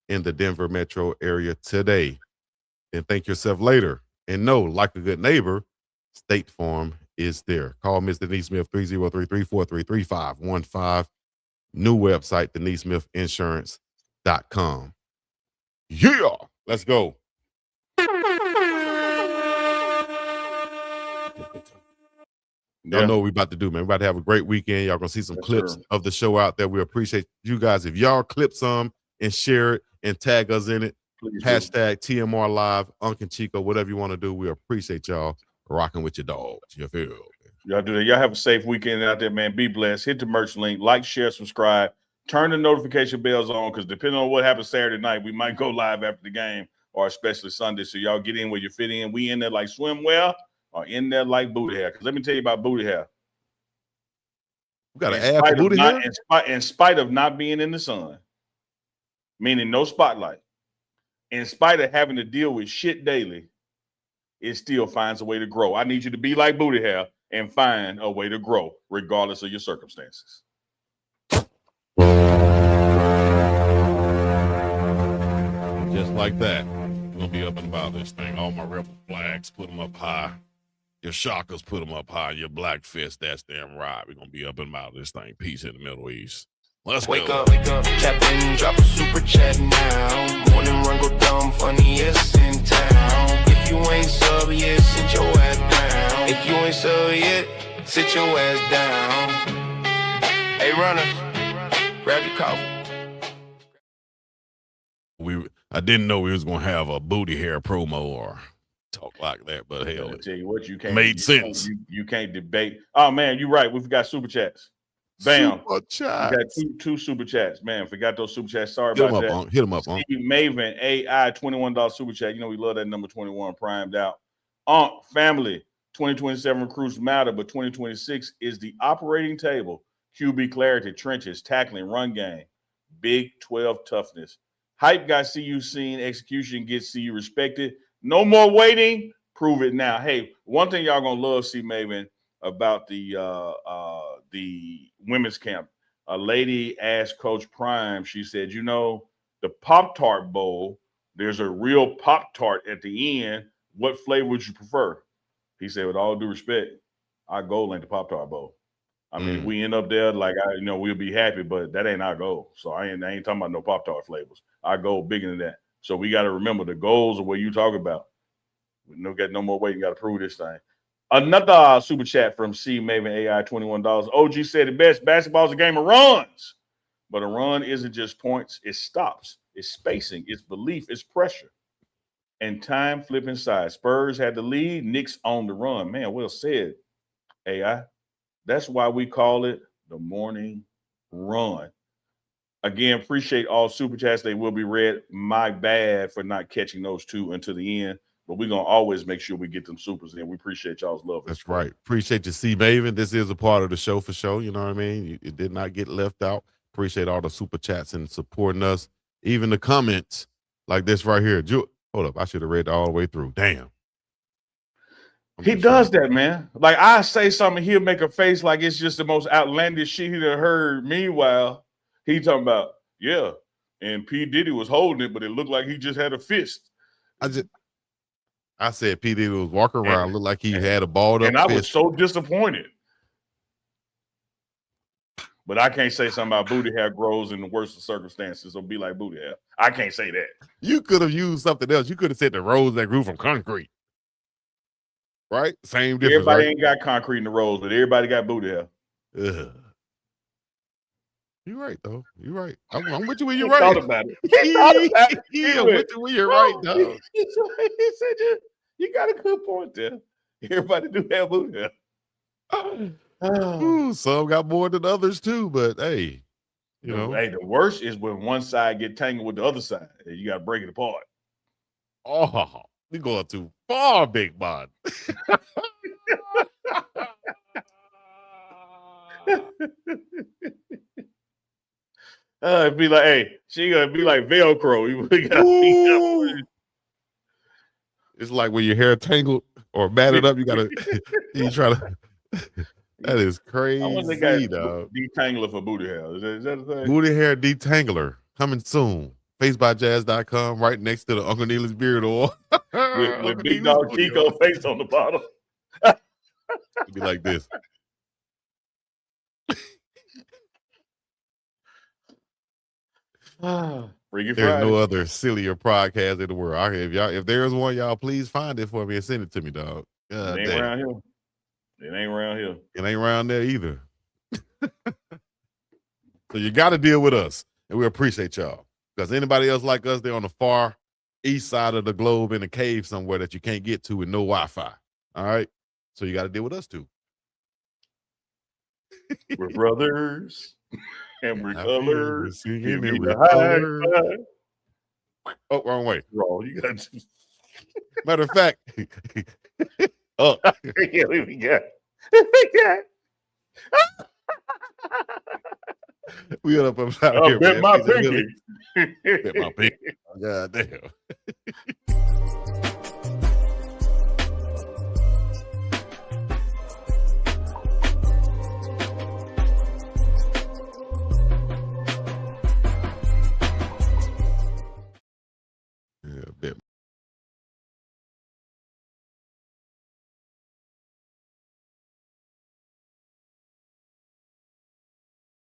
in the Denver metro area today. And thank yourself later. And know, like a good neighbor, State Farm is there. Call Ms. Denise Smith 303-343-3515. New website, DeniseSmithInsurance.com. Yeah, let's go. Y'all know what we about to do, man. We're about to have a great weekend. Y'all gonna see some clips of the show out there. We appreciate you guys. If y'all clip some and share it and tag us in it, hashtag TMR Live, Uncle Chico, whatever you want to do. We appreciate y'all rocking with your dogs. You feel? Y'all do that. Y'all have a safe weekend out there, man. Be blessed. Hit the merch link, like, share, subscribe, turn the notification bells on, because depending on what happens Saturday night, we might go live after the game, or especially Sunday. So y'all get in where you fit in. We in there like swimwear, or in there like booty hair. Because let me tell you about booty hair. We got an ad for booty hair? In spite of not being in the sun, meaning no spotlight, in spite of having to deal with shit daily, it still finds a way to grow. I need you to be like booty hair and find a way to grow regardless of your circumstances. Just like that. We're going to be up and about this thing. All my rebel flags, put them up high. Your shockers, put them up high. Your black fist, that's damn right. We're going to be up and about this thing. Peace in the Middle East. Let's wake go. Wake up, tap in, drop a super chat now. Morning run go dumb, funniest in town. If you ain't sub yet, sit your ass down. If you ain't sub yet, sit your ass down. Hey runners, grab your coffee. I didn't know we was gonna have a booty hair promo or talk like that, but hell, I tell you what, you can't made sense. You can't debate. Oh man, you're right. We forgot super chats. Bam. Super chats. We got two super chats. Man, forgot those super chats. Sorry Hit about that. Hit them up, Steve Maven, AI, $21 super chat. You know we love that number 21 primed out. Family, 2027 recruits matter, but 2026 is the operating table. QB clarity, trenches, tackling, run game, Big 12 toughness. Hype got CU seen, execution gets CU respected. No more waiting. Prove it now. Hey, one thing y'all gonna love, C Maven, about the women's camp. A lady asked Coach Prime, she said, you know, the Pop-Tart Bowl, there's a real Pop-Tart at the end. What flavor would you prefer? He said, with all due respect, our goal ain't the Pop-Tart Bowl. I mean, if we end up there, like, we'll be happy, but that ain't our goal. So I ain't talking about no Pop-Tart flavors. Our goal bigger than that. So we got to remember the goals are what you talk about. We got no more waiting. Got to prove this thing. Another super chat from C Maven AI, $21. OG said it best. Basketball is a game of runs, but a run isn't just points. It's stops. It's spacing. It's belief. It's pressure. And time flipping side. Spurs had the lead. Knicks on the run. Man, well said. AI. That's why we call it the morning run. Again, appreciate all super chats. They will be read. My bad for not catching those two until the end, but we're going to always make sure we get them supers in. We appreciate y'all's love. That's right. Appreciate you, C. Maven. This is a part of the show for sure. You know what I mean? It did not get left out. Appreciate all the super chats and supporting us. Even the comments like this right here. Hold up. I should have read all the way through. Damn. He does that, man. Like, I say something, he'll make a face like it's just the most outlandish shit he'd have heard. Meanwhile, he talking about, yeah, and P. Diddy was holding it, but it looked like he just had a fist. I said P. Diddy was walking around, looked like he had a balled up fist. And I fist. was so disappointed. But I can't say something about booty hair grows in the worst of circumstances or be like booty hair. I can't say that. You could have used something else. You could have said the rose that grew from concrete. Right? Same difference. Everybody right? ain't got concrete in the rose, but everybody got booty hair. Ugh. You're right, though. You're right. I'm with you when you're He right. thought about it. He thought about it. Yeah, I'm with you when you're right, dog. He said, you got a good point there. Everybody do have booty hair. Ooh, some got more than others too, but hey, you know. Hey, the worst is when one side get tangled with the other side. And you got to break it apart. Oh, you're going too far, big man. It'd be like, hey, she gonna be like Velcro. It's like when your hair tangled or matted up, you gotta you try to. That is crazy, dog. Detangler for booty hair. Is that a thing? Booty hair detangler coming soon. Facebyjazz.com, right next to the Uncle Neely's beard oil. with Big Dog Chico face on the bottom. It'd be like this. There's no other sillier podcast in the world. If there's one, y'all please find it for me and send it to me, dog. It ain't around here. It ain't around here. It ain't around there either. So you got to deal with us, and we appreciate y'all. Because anybody else like us, they're on the far east side of the globe in a cave somewhere that you can't get to with no Wi-Fi. All right? So you got to deal with us too. We're brothers. And we're colors. Give me the high. Oh, wrong way. Wrong. You got to. Matter of fact. Oh. Yeah, we got. We got up out here, bet man. my pinky. Bet my pinky. God damn.